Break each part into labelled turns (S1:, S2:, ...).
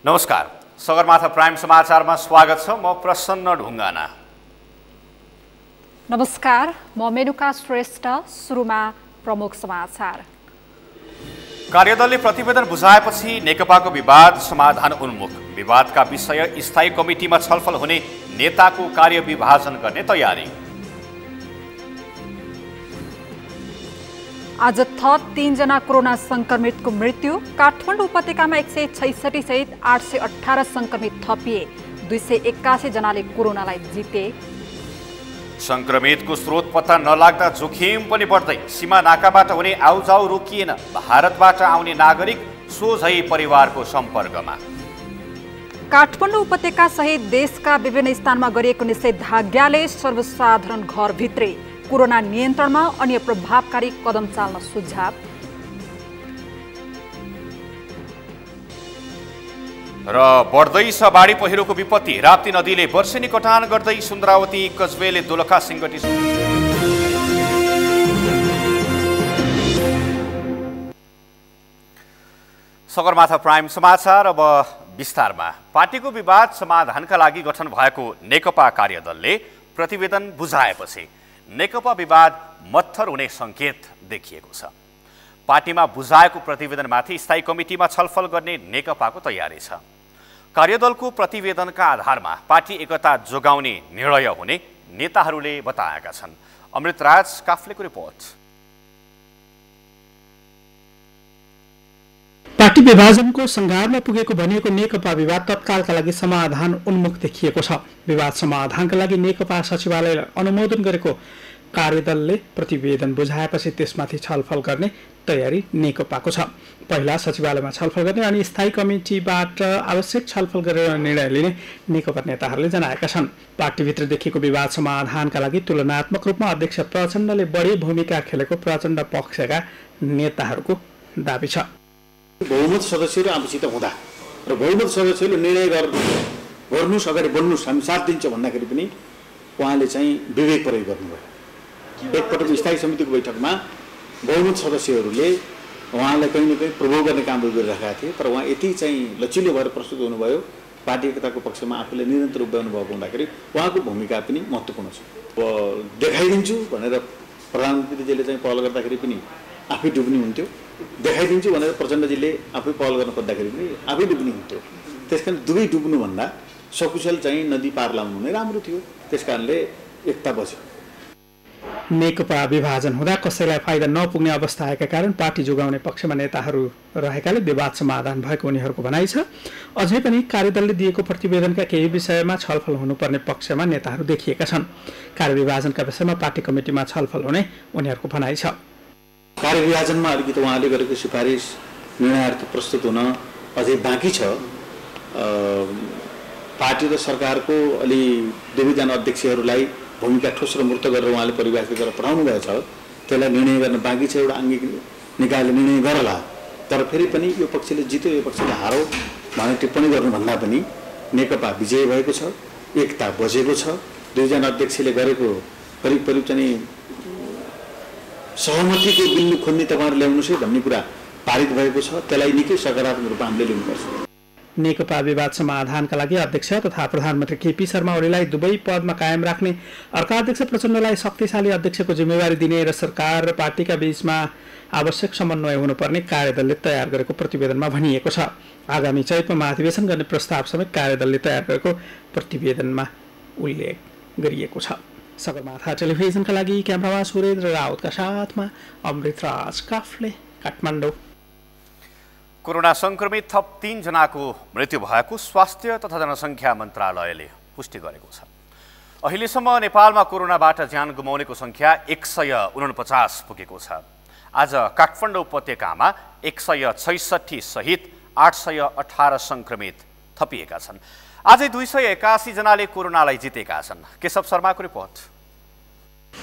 S1: नमस्कार, सगरमाथा प्राइम समाचारमा स्वागत छ। म प्रसन्न ढुङ्गाना।
S2: नमस्कार, म मेनुका श्रेष्ठ। सुरुमा प्रमुख समाचार।
S1: कार्यदलले प्रतिवेदन बुझाएपछि नेकपाको विवाद समाधान उन्मुख। विवादका विषय स्थायी कमिटीमा छलफल हुने नेताको कार्यविभाजन गर्ने तयारी।
S2: आज थप 3 जना कोरोना संक्रमितको मृत्यु। काठमाडौँ उपत्यकामा 166 सहित 818 संक्रमित थपिए। 281 जनाले कोरोनालाई जिते।
S1: संक्रमितको स्रोत पत्ता नलाग्दा जोखिम पनि बढ्दै। सीमा नाकाबाट हुने आउजाउ रोकिएन। भारतबाट आउने नागरिक सोझै परिवारको सम्पर्कमा।
S2: काठमाडौँ उपत्यका सहित देशका विभिन्न स्थानमा गरिएको निषेधाज्ञाले सर्वसाधारण घरभित्रै। कोरोना नियन्त्रणमा अन्य प्रभावकारी कदम चाल्न सुझाव।
S1: र बढ्दैछ बाढी पहिरोको विपत्ति। राप्ती नदीले वर्षेनी कटान गर्दै सुन्द्रावती, कजवेले, दोलखा, सिंगटी। सगरमाथा प्राइम समाचार अब विस्तारमा। पार्टीको विवाद समाधानका लागि गठन भएको नेकपा कार्यदलले प्रतिवेदन बुझाएपछि नेकपा विवाद मत्थर हुने संकेत देखिएको छ। पार्टीमा बुझाएको प्रतिवेदनमाथि स्थायी कमिटीमा छलफल गर्ने नेकपाको तयारी छ। कार्यदलको प्रतिवेदनका आधारमा पार्टी एकता जोगाउने निर्णय हुने नेताहरूले बताएका छन्। अमृतराज काफ्लेको रिपोर्ट।
S3: पार्टी विभाजनको संघारमा पुगेको भनिएको नेकपा विवाद तत्कालका लागि समाधान उन्मुख देखिएको छ। विवाद समाधानका लागि नेकपा सचिवालयले अनुमोदन गरेको कार्यदलले प्रतिवेदन बुझाएपछि त्यसमाथि छलफल गर्ने तयारी नेकपाको छ। पहिला सचिवालयमा छलफल गर्ने अनि स्थायी कमिटीबाट आवश्यक छलफल गरेर निर्णय लिने नेकपा नेताहरूले जनाएका छन्। पार्टीभित्र देखिएको विवाद समाधानका लागि तुलनात्मक रूपमा अध्यक्ष प्रचण्डले बढी भूमिका खेलेको प्रचण्ड पक्षका नेताहरूको दाबी छ।
S4: बहुमत सदस्यहरू आफूसित हुँदा र बहुमत सदस्यहरूले निर्णय गर्नुहोस्, अगाडि बढ्नुहोस्, हामी साथ दिन्छ भन्दाखेरि पनि उहाँले चाहिँ विवेक प्रयोग गर्नुभयो। एकपटक स्थायी समितिको बैठकमा बहुमत सदस्यहरूले उहाँलाई कहीँ न कहीँ प्रभोग गर्ने कामहरू गरिरहेका थिए, तर उहाँ यति चाहिँ लचिलो भएर प्रस्तुत हुनुभयो। पार्टी एकताको पक्षमा आफूले निरन्तर उभ्याउनु भएको हुँदाखेरि उहाँको भूमिका पनि महत्त्वपूर्ण छ। देखाइदिन्छु भनेर प्रधानमन्त्रीजीले चाहिँ पहल गर्दाखेरि पनि आफै डुब्ने हुन्थ्यो, देखाइदिन्छु भनेर प्रचण्डजीले आफै पहल गर्न खोज्दाखेरि पनि आफै डुब्ने हुन्थ्यो। त्यसकारण दुवै डुब्नुभन्दा सकुशल चाहिँ नदी पार लाउनु नै राम्रो थियो। त्यसकारणले एकता बस्यो।
S3: नेकपा विभाजन हुँदा कसैलाई फाइदा नपुग्ने अवस्था आएका कारण पार्टी जोगाउने पक्षमा नेताहरू रहेकाले विवाद समाधान भएको उनीहरूको भनाइ छ। अझै पनि कार्यदलले दिएको प्रतिवेदनका केही विषयमा छलफल हुनुपर्ने पक्षमा नेताहरू देखिएका छन्। कार्यविभाजनका विषयमा पार्टी कमिटीमा छलफल हुने उनीहरूको भनाइ छ।
S4: कार्यविभाजनमा अलिकति उहाँले गरेको सिफारिस निर्णयहरू प्रस्तुत हुन अझै बाँकी छ। पार्टी र सरकारको अलि दुवैजना अध्यक्षहरूलाई भूमिका ठोस र मूर्त गरेर उहाँले परिभाषित गरेर पठाउनु भएको छ। त्यसलाई निर्णय गर्न बाँकी छ। एउटा आङ्गिक निकायले निर्णय गरला, तर फेरि पनि यो पक्षले जित्यो यो पक्षले हारो भन्ने टिप्पणी गर्नुभन्दा पनि नेकपा विजय भएको छ, एकता बजेको छ। दुईजना अध्यक्षले गरेको करिब चाहिँ सहमतिको बिन्दु खोज्ने तपाईँहरू ल्याउनुहोस् है भन्ने कुरा पारित भएको छ। त्यसलाई निकै सकारात्मक रूपमा हामीले लिनुपर्छ।
S3: नेकपा विवाद समाधानका लागि अध्यक्ष तथा प्रधानमन्त्री केपी शर्मा ओलीलाई दुवै पदमा कायम राख्ने, अर्का अध्यक्ष प्रचण्डलाई शक्तिशाली अध्यक्षको जिम्मेवारी दिने र सरकार र पार्टीका बीचमा आवश्यक समन्वय हुनुपर्ने कार्यदलले तयार गरेको प्रतिवेदनमा भनिएको छ। आगामी चैतमा महाधिवेशन गर्ने प्रस्ताव समेत कार्यदलले तयार गरेको प्रतिवेदनमा उल्लेख गरिएको छ। सगरमाथा टेलिभिजनका लागि क्यामेरामा सुरेन्द्र राउतका साथमा अमृतराज काफ्ले, काठमाडौँ।
S1: कोरोना संक्रमित थप 3 जनाको मृत्यु भएको स्वास्थ्य तथा जनसङ्ख्या मन्त्रालयले पुष्टि गरेको छ। अहिलेसम्म नेपालमा कोरोनाबाट ज्यान गुमाउनेको सङ्ख्या 149 पुगेको छ। आज काठमाडौँ उपत्यकामा 166 सहित 818 संक्रमित थपिएका छन्। आजै 281 जनाले कोरोनालाई जितेका छन्। केशव शर्माको रिपोर्ट।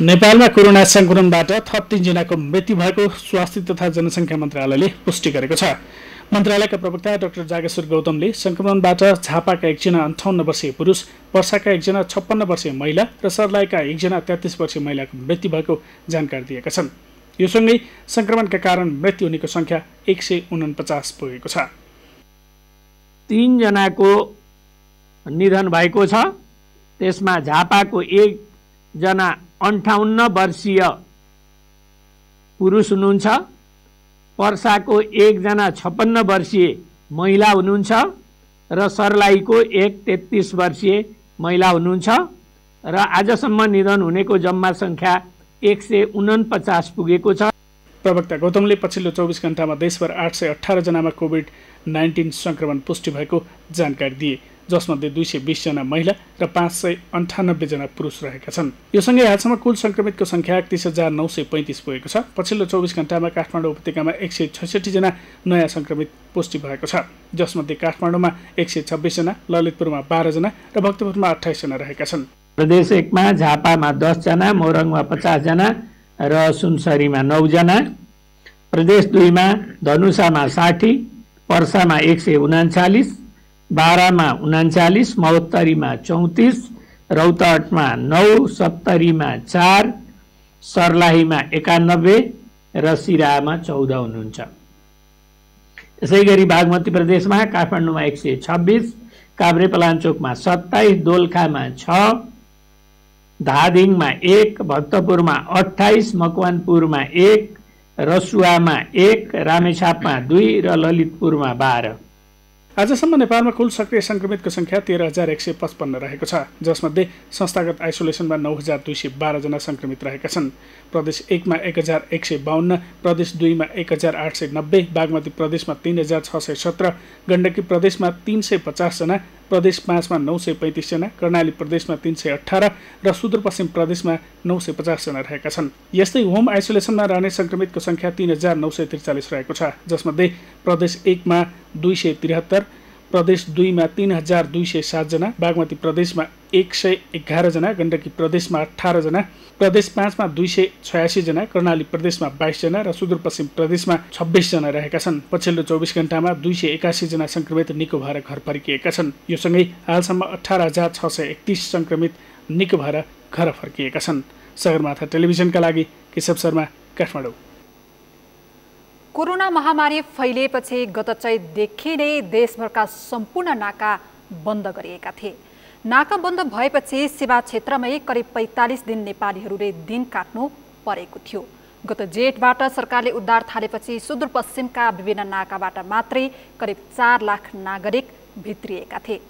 S3: नेपालमा कोरोना संक्रमणबाट थप 3 जनाको मृत्यु भएको स्वास्थ्य तथा जनसङ्ख्या मन्त्रालयले पुष्टि गरेको छ। मन्त्रालयका प्रवक्ता डाक्टर जागेश्वर गौतमले संक्रमणबाट झापाका 1 जना 58 वर्षीय पुरुष, पर्साका 1 जना 56 वर्षीय महिला र सर्लाहीका 1 जना 33 वर्षीय महिलाको मृत्यु भएको जानकारी दिएका छन्। यो सँगै संक्रमणका कारण मृत्यु हुनेको संख्या 149 पुगेको छ।
S5: 3 जनाको निधन भएको छ। त्यसमा झापाको 1 जना 58 वर्षीय पुरुष हुनुहुन्छ, पर्साको 1 जना 56 वर्षीय महिला हुनुहुन्छ र सर्लाहीको 1 33 वर्षीय महिला हुनुहुन्छ र आजसम्म निधन हुनेको जम्मा सङ्ख्या 149 पुगेको छ।
S3: प्रवक्ता गौतमले पछिल्लो 24 घण्टामा देशभर 818 जनामा कोभिड-19 संक्रमण पुष्टि भएको जानकारी दिए, जसमध्ये 220 जना महिला र 598 जना पुरुष रहेका छन्। यो सँगै आजसम्म कुल संक्रमितको संख्या 31,935 पुगेको छ। पछिल्लो 24 घण्टामा काठमाडौँ उपत्यकामा 166 जना नयाँ संक्रमित पुष्टि भएको छ, जसमध्ये काठमाडौँमा 126 जना, ललितपुरमा 12 जना र भक्तपुरमा 28 जना रहेका छन्।
S5: प्रदेश 1 मा झापामा 10 जना, मोरङमा 50 जना र सुनसरीमा 9 जना। प्रदेश 2 मा धनुषामा 60, पर्सामा 139, बारामा 39, महोत्तरीमा 34, रौतहटमा 9, सप्तरीमा 4, सर्लाहीमा 91 र सिराहामा 14 हुनुहुन्छ। यसै गरी बागमती प्रदेशमा काठमाडौँमा 126, काभ्रेपलाञ्चोकमा 27, दोलखामा 6, धादिङमा 1, भक्तपुरमा 28, मकवानपुरमा 1, रसुवामा 1, रामेछापमा 2 र ललितपुरमा 12।
S3: आजसम्म नेपालमा कुल सक्रिय संक्रमितको संख्या 13,155 रहेको छ, जसमध्ये संस्थागत आइसोलेसनमा 9,212 जना संक्रमित रहेका छन्। प्रदेश 1 मा 1,152, प्रदेश 2 मा 1,890, बागमती प्रदेशमा 3,617, गण्डकी प्रदेशमा 350 जना, प्रदेश 5 मा 935 जना, कर्णाली प्रदेशमा 318 र सुदूरपश्चिम प्रदेशमा 950 जना रहेका छन्। यस्तै होम आइसोलेसनमा रहने संक्रमितको संख्या 3,943 रहेको छ, जसमध्ये प्रदेश 1 मा 273, प्रदेश 2 मा 3,207 जना, बागमती प्रदेशमा 111 जना, गण्डकी प्रदेशमा 18 जना, प्रदेश 5 मा 286 जना, कर्णाली प्रदेशमा 22 जना र सुदूरपश्चिम प्रदेशमा 26 जना रहेका छन्। पछिल्लो 24 घण्टामा 281 जना संक्रमित निको भएर घर फर्किएका छन्। यो सँगै हालसम्म 18,631 संक्रमित निको भएर घर फर्किएका छन्। सगरमाथा टेलिभिजनका लागि केशव शर्मा, काठमाडौँ।
S2: कोरोना महामारी फैलिएपछि गत चैतदेखि नै देशभरका सम्पूर्ण नाका बन्द गरिएका थिए। नाका बन्द भएपछि सेवा क्षेत्रमै करिब 45 दिन नेपालीहरूले दिन काट्नु परेको थियो। गत जेठबाट सरकारले उद्धार थालेपछि सुदूरपश्चिमका विभिन्न नाकाबाट मात्रै करिब 4 लाख नागरिक भित्रिएका थिए।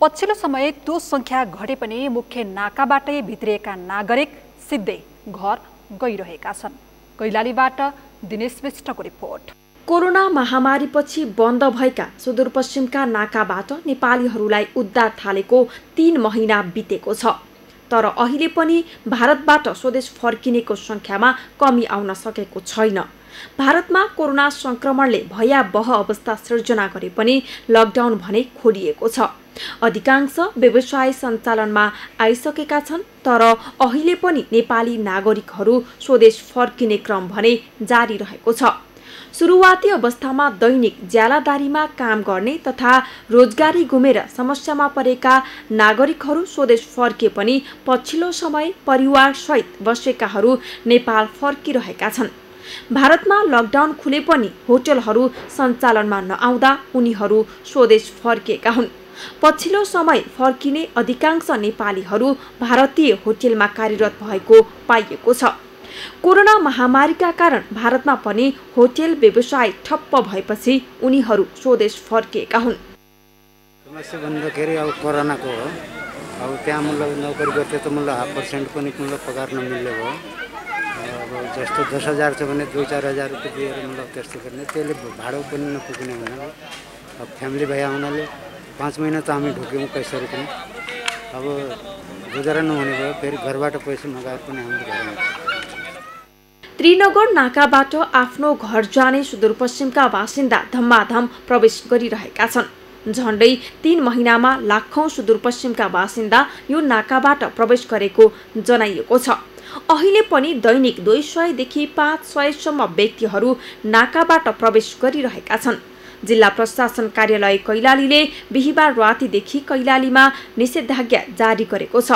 S2: पछिल्लो समय त्यो संख्या घटे पनि मुख्य नाकाबाटै भित्रिएका नागरिक सिधै घर गइरहेका छन्। कैलालीबाट दिनेश विष्टको रिपोर्ट।
S6: कोरोना महामारीपछि बन्द भएका सुदूरपश्चिमका नाकाबाट नेपालीहरूलाई उद्धार थालेको 3 महिना बितेको छ, तर अहिले पनि भारतबाट स्वदेश फर्किनेको संख्यामा कमी आउन सकेको छैन। भारतमा कोरोना संक्रमणले भयावह अवस्था सिर्जना गरे पनि लकडाउन भने खोलिएको छ। अधिकांश व्यवसाय सञ्चालनमा आइसकेका छन्, तर अहिले पनि नेपाली नागरिकहरू स्वदेश फर्किने क्रम भने जारी रहेको छ। सुरुवाती अवस्थामा दैनिक ज्यालादारीमा काम गर्ने तथा रोजगारी गुमेर समस्यामा परेका नागरिकहरू स्वदेश फर्के पनि पछिल्लो समय परिवारसहित बसेकाहरू नेपाल फर्किरहेका छन्। भारतमा लकडाउन खुले पनि होटलहरू सञ्चालनमा नआउँदा उनीहरू स्वदेश फर्किएका हुन्। पछिल्लो समय फर्किने अधिकांश नेपालीहरू भारतीय होटलमा कार्यरत भएको पाइएको छ। कोरोना महामारीका कारण भारतमा पनि होटल व्यवसाय ठप्प भएपछि उनीहरू स्वदेश फर्किएका हुन्।
S7: समस्या भन्दाखेरि अब कोरोनाको हो। अब त्यहाँ मतलब नोकरी गर्थे त मतलब 1/2% पनि मतलब पगार नमिल्ने भयो। अब जस्तो 10,000 छ भने 2-4 हजार रुपियाँ दिएर मतलब त्यस्तो गर्ने, त्यसले भाडा पनि नपुग्ने हुनाले अब फ्यामिली भए हुनाले 5 महिना त हामी ढुक्यौँ कसरी पनि। अब गुजारा नहुने भयो, फेरि घरबाट पैसा मगाएर पनि हामीले घरमा।
S6: त्रिनगर नाकाबाट आफ्नो घर जाने सुदूरपश्चिमका बासिन्दा धम्माधम प्रवेश गरिरहेका छन्। झण्डै 3 महिनामा लाखौं सुदूरपश्चिमका बासिन्दा यो नाकाबाट प्रवेश गरेको जनाइएको छ। अहिले पनि दैनिक 200 देखि 500 सम्म व्यक्तिहरू नाकाबाट प्रवेश गरिरहेका छन्। जिल्ला प्रशासन कार्यालय कैलालीले बिहिबार रातिदेखि कैलालीमा निषेधाज्ञा जारी गरेको छ।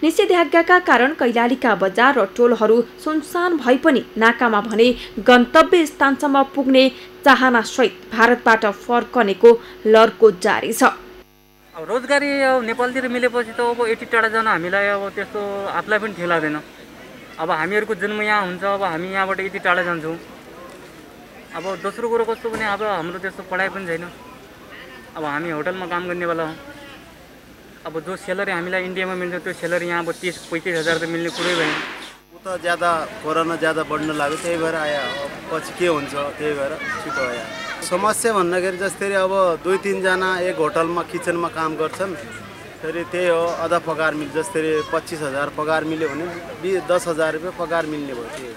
S6: निषेधाज्ञाका कारण कैलालीका बजार र टोलहरू सुनसान भए पनि नाकामा भने गन्तव्य स्थानसम्म पुग्ने चाहनासहित भारतबाट फर्कनेको लर्को जारी छ।
S8: अब रोजगारी नेपालतिर मिलेपछि त अब यति टाढा जान हामीलाई अब त्यस्तो आफूलाई पनि ठिक लाग्दैन। अब हामीहरूको जन्म यहाँ हुन्छ, अब हामी यहाँबाट यति टाढा जान्छौँ। अब दोस्रो कुरो कस्तो भने अब हाम्रो त्यस्तो पढाइ पनि छैन। अब हामी होटलमा काम गर्नेवाला हौँ। अब जो स्यालेरी हामीलाई इन्डियामा मिल्छ त्यो स्यालेरी यहाँ अब 30-35 हजार त मिल्ने कुरै भएन।
S9: उता ज्यादा कोरोना ज्यादा बढ्न लाग्यो, त्यही भएर आयो। पछि के हुन्छ त्यही भएर छिटो आयो। समस्या भन्दाखेरि जस्तै अब 2-3 जना एक होटलमा किचनमा काम गर्छन्, फेरि त्यही हो आधा पगार मिल्छ। जस्तै 25 हजार पगार मिल्यो भने 10 हजार रुपियाँ पगार मिल्ने भयो।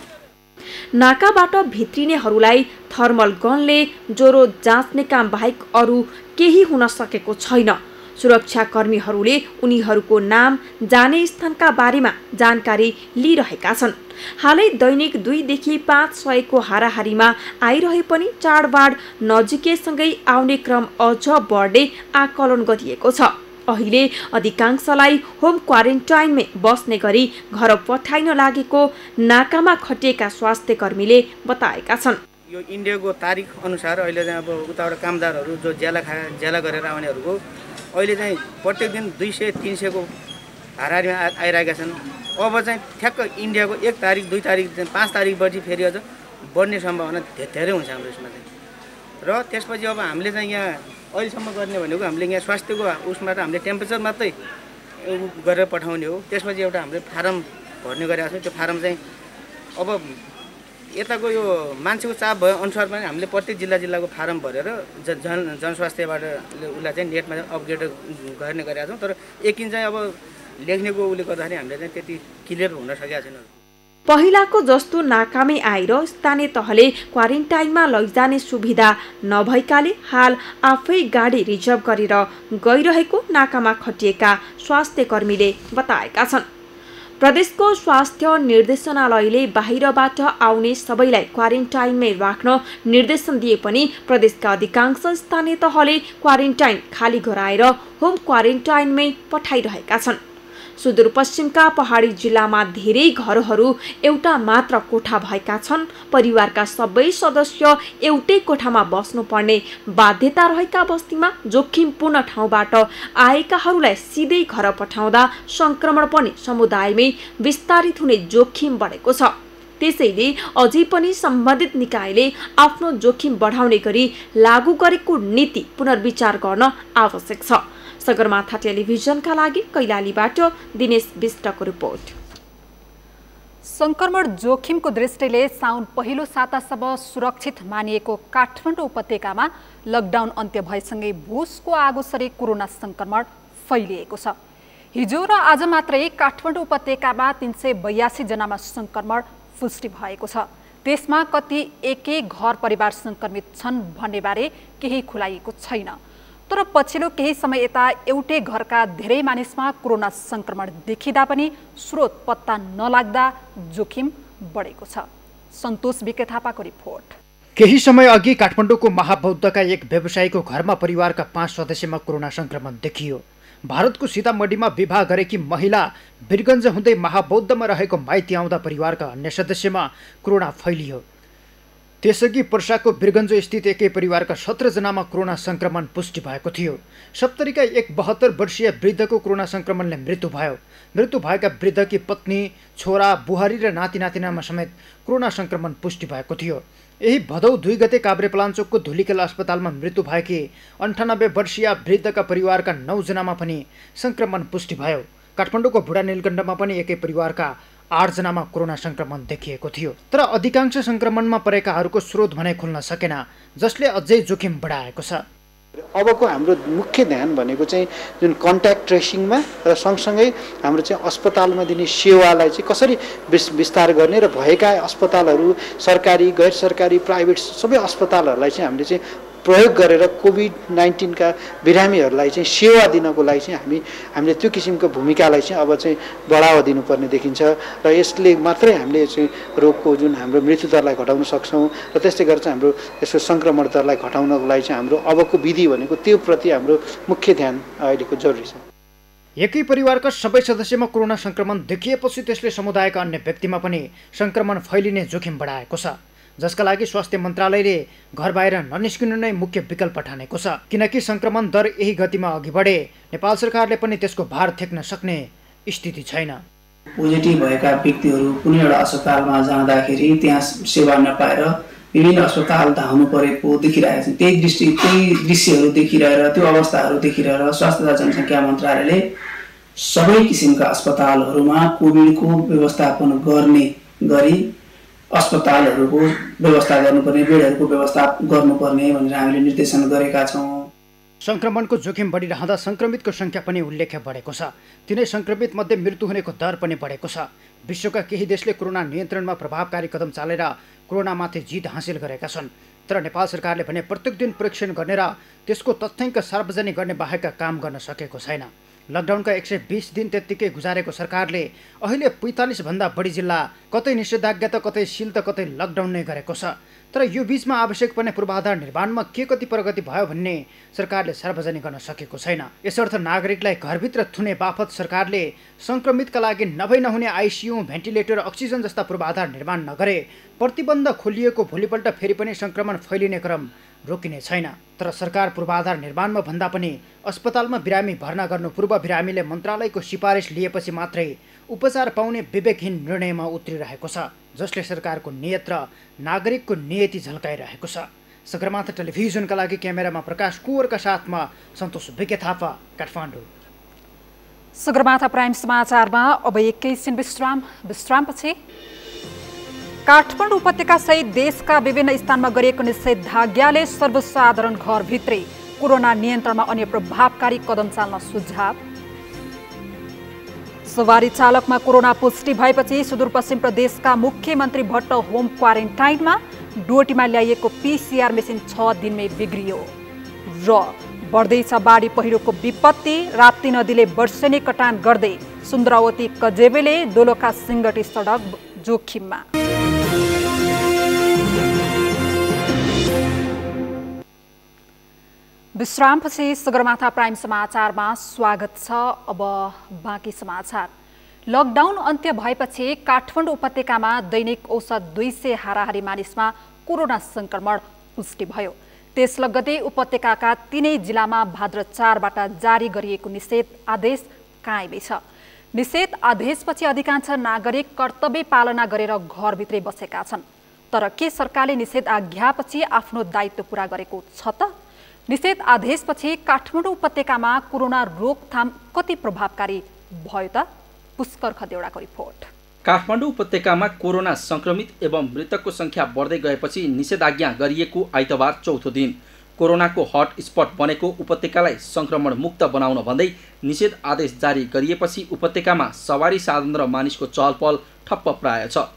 S6: नाकाबाट भित्रिनेहरूलाई थर्मल गनले ज्वरो जाँच्ने काम बाहेक अरू केही हुन सकेको छैन। सुरक्षाकर्मीहरूले उनीहरूको नाम, जाने स्थानका बारेमा जानकारी लिइरहेका छन्। हालै दैनिक 2 देखि 500 को हाराहारीमा आइरहे पनि चाडबाड नजिकैसँगै आउने क्रम अझ बढ्ने आकलन गरिएको छ। अहिले अधिकांशलाई होम क्वारेन्टाइनमै बस्ने गरी घर पठाइन लागेको नाकामा खटिएका स्वास्थ्य कर्मीले बताएका छन्।
S10: यो इन्डियाको तारिख अनुसार अहिले चाहिँ अब उताबाट कामदारहरू जो ज्याला गरेर आउनेहरूको अहिले चाहिँ प्रत्येक दिन 200-300 को हाराहारीमा आइरहेका छन्। अब चाहिँ ठ्याक्क इन्डियाको 1 तारिख 2 तारिख 5 तारिखपछि फेरि अझ बढ्ने सम्भावना धेरै हुन्छ हाम्रो यसमा चाहिँ। र त्यसपछि अब हामीले चाहिँ यहाँ अहिलेसम्म गर्ने भनेको हामीले यहाँ स्वास्थ्यको उसबाट हामीले टेम्परेचर मात्रै गरेर पठाउने हो। त्यसपछि एउटा हामीले फारम भर्ने गरेका छौँ। त्यो फारम चाहिँ अब यताको यो मान्छेको चाप भए अनुसार पनि हामीले प्रत्येक जिल्लाको फारम भरेर जनस्वास्थ्यबाट उसलाई चाहिँ नेटमा अपग्रेड गर्ने गरेका छौँ। तर एकिन चाहिँ अब लेख्नेको उसले गर्दाखेरि हामीले चाहिँ त्यति क्लियर हुन सकेका छैन।
S6: पहिलाको जस्तो नाकामै आएर स्थानीय तहले क्वारेन्टाइनमा लैजाने सुविधा नभएकाले हाल आफै गाडी रिजर्भ गरेर गइरहेको नाकामा खटिएका स्वास्थ्य कर्मीले बताएका छन्। प्रदेशको स्वास्थ्य निर्देशनालयले बाहिरबाट आउने सबैलाई क्वारेन्टाइनमै राख्न निर्देशन दिए पनि प्रदेशका अधिकांश स्थानीय तहले क्वारेन्टाइन खाली गराएर होम क्वारेन्टाइनमै पठाइरहेका छन्। सुदूरपश्चिमका पहाडी जिल्लामा धेरै घरहरू एउटा मात्र कोठा भएका छन्। परिवारका सबै सदस्य एउटै कोठामा बस्नुपर्ने बाध्यता रहेका बस्तीमा जोखिमपूर्ण ठाउँबाट आएकाहरूलाई सिधै घर पठाउँदा संक्रमण पनि समुदायमै विस्तारित हुने जोखिम बढेको छ। त्यसैले अझै पनि सम्बन्धित निकायले आफ्नो जोखिम बढाउने गरी लागू गरेको नीति पुनर्विचार गर्न आवश्यक छ। सगरमाथा टेलिभिजनका लागि कैलालीबाट दिनेश विष्टको रिपोर्ट।
S2: संक्रमण जोखिमको दृष्टिले साउन पहिलो सातासम्म सुरक्षित मानिएको काठमाडौँ उपत्यकामा लकडाउन अन्त्य भएसँगै भुसको आगोसरी कोरोना संक्रमण फैलिएको छ। हिजो र आज मात्रै काठमाडौँ उपत्यकामा 382 जनामा संक्रमण पुष्टि भएको छ। त्यसमा कति एकै घर परिवार संक्रमित छन् भन्ने बारे केही खुलाइएको छैन। तर पछिल्लो केही समय यता एउटै घरका धेरै मानिसमा कोरोना संक्रमण देखिँदा पनि स्रोत पत्ता नलाग्दा जोखिम बढेको छ। सन्तोष बिके थापाको रिपोर्ट।
S11: केही समय अघि काठमाडौँको महाबौद्धका एक व्यवसायीको घरमा परिवारका 5 सदस्यमा कोरोना संक्रमण देखियो। भारतको सीतामढीमा विवाह गरेकी महिला वीरगञ्ज हुँदै महाबौद्धमा रहेको माइती आउँदा परिवारका अन्य सदस्यमा कोरोना फैलियो। त्यसअघि पर्साको वीरगञ्ज स्थित एकै परिवारका 17 जनामा कोरोना संक्रमण पुष्टि भएको थियो। सप्तरीका एक 72 वर्षीय वृद्धको कोरोना संक्रमणले मृत्यु भयो। मृत्यु भएका वृद्धकी पत्नी, छोरा, बुहारी र नाति नातिनामा समेत कोरोना संक्रमण पुष्टि भएको थियो। यही भदौ 2 गते काभ्रेपलाञ्चोकको धुलीखेल अस्पतालमा मृत्यु भएकी 98 वर्षीय वृद्धका परिवारका 9 जनामा पनि संक्रमण पुष्टि भयो। काठमाडौँको बुढा नीलकण्ठमा पनि एकै परिवारका 8 जनामा कोरोना संक्रमण देखिएको थियो। तर अधिकांश संक्रमणमा परेकाहरूको स्रोत भने खुल्न सकेन, जसले अझै जोखिम बढाएको छ।
S4: अबको हाम्रो मुख्य ध्यान भनेको चाहिँ जुन कन्ट्याक्ट ट्रेसिङमा र सँगसँगै हाम्रो चाहिँ अस्पतालमा दिने सेवालाई चाहिँ कसरी विस्तार गर्ने र भएका अस्पतालहरू सरकारी, गैर सरकारी, प्राइभेट सबै अस्पतालहरूलाई चाहिँ हामीले चाहिँ
S12: प्रयोग गरेर कोभिड-19 का बिरामीहरूलाई चाहिँ सेवा दिनको लागि चाहिँ हामीले त्यो किसिमको भूमिकालाई चाहिँ अब चाहिँ बढावा दिनुपर्ने देखिन्छ र यसले मात्रै हामीले चाहिँ रोगको जुन हाम्रो मृत्यु दरलाई घटाउन सक्छौँ र त्यस्तै गरेर चाहिँ हाम्रो यसको सङ्क्रमण दरलाई घटाउनको लागि चाहिँ हाम्रो अबको विधि भनेको त्यो प्रति हाम्रो मुख्य ध्यान अहिलेको जरुरी छ।
S11: एकै परिवारका सबै सदस्यमा कोरोना संक्रमण देखिएपछि त्यसले समुदायका अन्य व्यक्तिमा पनि संक्रमण फैलिने जोखिम बढाएको छ, जसका लागि स्वास्थ्य मन्त्रालयले घर बाहिर ननिस्किनु नै मुख्य विकल्प ठानेको छ। किनकि संक्रमण दर यही गतिमा अघि बढे नेपाल सरकारले पनि त्यसको भार थेक्न सक्ने स्थिति छैन।
S13: पोजिटिभ भएका व्यक्तिहरू कुनै एउटा अस्पतालमा जाँदाखेरि त्यहाँ सेवा नपाएर विभिन्न अस्पताल धाउनु परेको देखिरहेको छ। त्यही दृश्यहरू देखिरहेर त्यो अवस्थाहरू देखिरहेर स्वास्थ्य तथा जनसङ्ख्या मन्त्रालयले सबै किसिमका अस्पतालहरूमा कोभिडको व्यवस्थापन गर्ने गरी अस्पतालहरूको व्यवस्था गर्नुपर्ने, बेडहरूको व्यवस्था गर्नुपर्ने भनेर हामीले निर्देशन गरेका छौँ।
S11: संक्रमणको जोखिम बढिरहँदा संक्रमितको संख्या पनि उल्लेख्य बढेको छ। तिनै संक्रमित मध्ये मृत्यु हुनेको दर पनि बढेको छ। विश्वका केही देशले कोरोना नियन्त्रणमा प्रभावकारी कदम चालेर कोरोनामाथि जित हासिल गरेका छन्, तर नेपाल सरकारले भने प्रत्येक दिन परीक्षण गर्ने र त्यसको तथ्याङ्क सार्वजनिक गर्ने बाहेकका काम गर्न सकेको छैन। लकडाउनका 120 दिन त्यत्तिकै गुजारेको सरकारले अहिले 45 भन्दा बढी जिल्ला कतै निषेधाज्ञा त कतै सिल त कतै लकडाउन नै गरेको छ। तर यो बीचमा आवश्यक पर्ने पूर्वाधार निर्माणमा के कति प्रगति भयो भन्ने सरकारले सार्वजनिक गर्न सकेको छैन। यसर्थ नागरिकलाई घरभित्र थुने बापत सरकारले संक्रमितका लागि नभई नहुने आइसियु, भेन्टिलेटर, अक्सिजन जस्ता पूर्वाधार निर्माण नगरे प्रतिबन्ध खोलिएको भोलिपल्ट फेरि पनि संक्रमण फैलिने क्रम रोकिने छैन। तर सरकार पूर्वाधार निर्माणमा भन्दा पनि अस्पतालमा बिरामी भर्ना गर्नु पूर्व बिरामीले मन्त्रालयको सिफारिस लिएपछि मात्रै उपचार पाउने विवेकहीन निर्णयमा उत्रिरहेको छ, जसले सरकारको नियत र नागरिकको नियति झल्काइरहेको छ। सगरमाथा टेलिभिजनका लागि क्यामेरामा प्रकाश कुँवरका साथमा सन्तोष विके थापा, काठमाडौँ।
S2: सगरमाथा प्राइम समाचारमा अब एकैछिन विश्रामपछि काठमाडौँ उपत्यका सहित देशका विभिन्न स्थानमा गरिएको निषेधाज्ञाले सर्वसाधारण घरभित्रै कोरोना नियन्त्रणमा अन्य प्रभावकारी कदम चाल्न सुझाव। सवारी चालकमा कोरोना पुष्टि भएपछि सुदूरपश्चिम प्रदेशका मुख्यमन्त्री भट्ट होम क्वारेन्टाइनमा, डोटीमा ल्याइएको PCR मेसिन 6 दिनमै बिग्रियो। र बढ्दैछ बाढी पहिरोको विपत्ति, राप्ती नदीले वर्षेनी कटान गर्दै सुन्द्रावती कजेबेले दोलखा सिंगटी सडक जोखिममा। विश्रामपछि सगरमाथा प्राइम समाचारमा स्वागत छ। अब बाँकी समाचार। लकडाउन अन्त्य भएपछि काठमाडौँ उपत्यकामा दैनिक औसत 200 हाराहारी मानिसमा कोरोना संक्रमण पुष्टि भयो। त्यस लगत्तै उपत्यकाका तीनै जिल्लामा भाद्र 4बाट जारी गरिएको निषेध आदेश कायमै छ। निषेध आदेशपछि अधिकांश नागरिक कर्तव्य पालना गरेर घरभित्रै बसेका छन्। तर के सरकारले निषेध आज्ञापछि आफ्नो दायित्व पूरा गरेको छ त? निषेध आदेशपछि काठमाडौँ उपत्यकामा कोरोना रोकथाम कति प्रभावकारी भयो त? पुष्कर खदेवडाको रिपोर्ट।
S14: काठमाडौँ उपत्यकामा कोरोना संक्रमित एवं मृतकको संख्या बढ्दै गएपछि निषेधाज्ञा गरिएको आइतबार चौथो दिन कोरोनाको हट स्पट बनेको उपत्यकालाई संक्रमण मुक्त बनाउन भन्दै निषेध आदेश जारी गरिएपछि उपत्यकामा सवारी साधन र मानिसको चहलपहल ठप्प प्राय छ।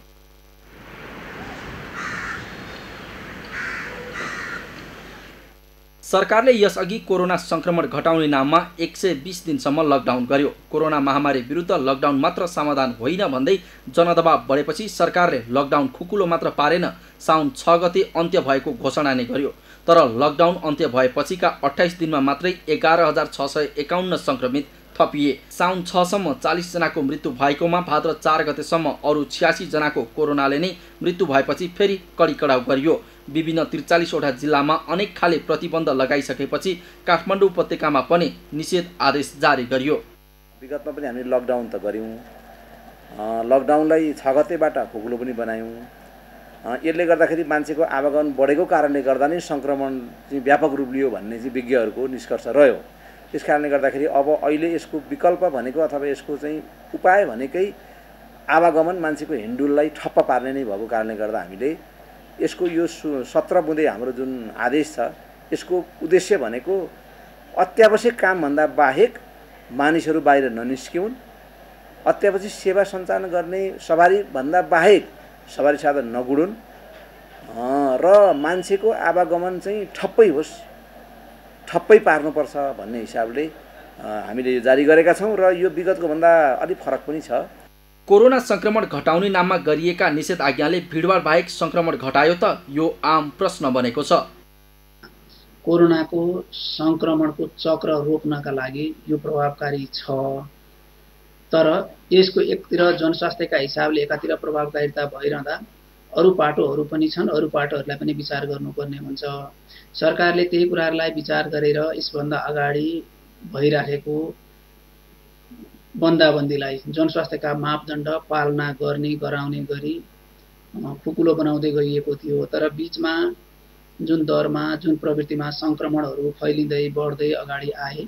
S14: सरकारले यसअघि कोरोना संक्रमण घटाउने नाममा 120 दिनसम्म लकडाउन गर्यो। कोरोना महामारी विरुद्ध लकडाउन मात्र समाधान होइन भन्दै जनदबाव बढेपछि सरकारले लकडाउन खुकुलो मात्र पारेन, साउन 6 गते अन्त्य भएको घोषणा नै गर्यो। तर लकडाउन अन्त्य भएपछिका 28 दिनमा मात्रै 11,651 संक्रमित थपिए। साउन 6 सम्म 40 जनाको मृत्यु भएकोमा भाद्र 4 गतेसम्म अरू 86 जनाको कोरोनाले नै मृत्यु भएपछि फेरि कडी कडाउ गरियो। विभिन्न 43 वटा जिल्लामा अनेक खाले प्रतिबन्ध लगाइसकेपछि काठमाडौँ उपत्यकामा पनि निषेध आदेश जारी गरियो।
S15: विगतमा पनि हामीले लकडाउन त गर्यौँ, लकडाउनलाई 6 गतेबाट खुकुलो पनि बनायौँ। यसले गर्दाखेरि मान्छेको आवागमन बढेको कारणले गर्दा नै सङ्क्रमण चाहिँ व्यापक रूप लियो भन्ने चाहिँ विज्ञहरूको निष्कर्ष रह्यो। त्यस कारणले गर्दाखेरि अब अहिले यसको विकल्प भनेको अथवा यसको चाहिँ उपाय भनेकै आवागमन मान्छेको हिन्डुललाई ठप्प पार्ने नै भएको कारणले गर्दा हामीले यसको यो 17 बुँदे हाम्रो जुन आदेश छ यसको उद्देश्य भनेको अत्यावश्यक कामभन्दा बाहेक मानिसहरू बाहिर ननिस्किउन्, अत्यावश्यक सेवा सञ्चालन गर्ने सवारीभन्दा बाहेक सवारी साधन नगुडुन् र मान्छेको आवागमन चाहिँ ठप्पै होस्, ठप्पै पार्नुपर्छ भन्ने हिसाबले हामीले यो जारी गरेका छौँ र यो विगतको भन्दा अलिक फरक पनि छ।
S14: कोरोना संक्रमण घटाउने नाममा गरिएका निषेधाज्ञाले भिडभाड बाहेक संक्रमण घटायो त? यो आम प्रश्न बनेको छ।
S13: कोरोनाको संक्रमणको चक्र रोक्नका लागि यो प्रभावकारी छ, तर यसको एकतिर जनस्वास्थ्यका हिसाबले एकातिर प्रभावकारिता भइरहँदा अरू पाटोहरू पनि छन्, अरू पाटोहरूलाई पनि विचार गर्नुपर्ने हुन्छ। सरकारले त्यही कुराहरूलाई विचार गरेर यसभन्दा अगाडि भइराखेको बन्दाबन्दीलाई जनस्वास्थ्यका मापदण्ड पालना गर्ने गराउने गरी खुकुलो बनाउँदै गइएको थियो। तर बिचमा जुन दरमा, जुन प्रवृत्तिमा सङ्क्रमणहरू फैलिँदै बढ्दै अगाडि आए,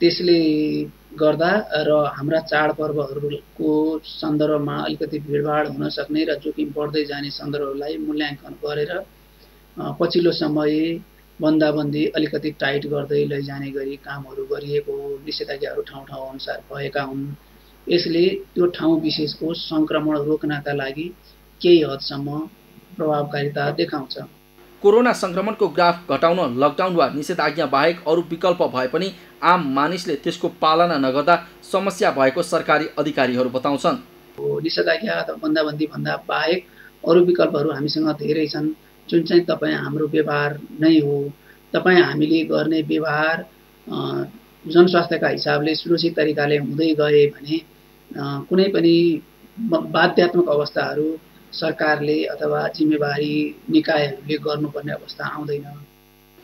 S13: त्यसले गर्दा र हाम्रा चाडपर्वहरूको सन्दर्भमा अलिकति भिडभाड हुन सक्ने र जोखिम बढ्दै जाने सन्दर्भलाई मूल्याङ्कन गरेर पछिल्लो समय बन्दाबन्दी अलिकति टाइट गर्दै लैजाने गरी कामहरू गरिएको हो। निषेधाज्ञाहरू ठाउँ ठाउँ अनुसार भएका हुन्। यसले त्यो ठाउँ विशेषको सङ्क्रमण रोक्नका लागि केही हदसम्म प्रभावकारिता देखाउँछ।
S14: कोरोना संक्रमणको ग्राफ घटाउन लकडाउन वा निषेधाज्ञा बाहेक अरू विकल्प भए पनि आम मानिसले त्यसको पालना नगर्दा समस्या भएको सरकारी अधिकारीहरू बताउँछन्।
S13: निषेधाज्ञा अथवा बन्दाबन्दी भन्दा बाहेक अरू विकल्पहरू हामीसँग धेरै छन्, जुन चाहिँ तपाईँ हाम्रो व्यवहार नै हो। तपाईँ हामीले गर्ने व्यवहार जनस्वास्थ्यका हिसाबले सुरक्षित तरिकाले हुँदै गए भने कुनै पनि बाध्यात्मक अवस्थाहरू सरकारले अथवा जिम्मेवारी निकायहरूले गर्नुपर्ने अवस्था आउँदैन।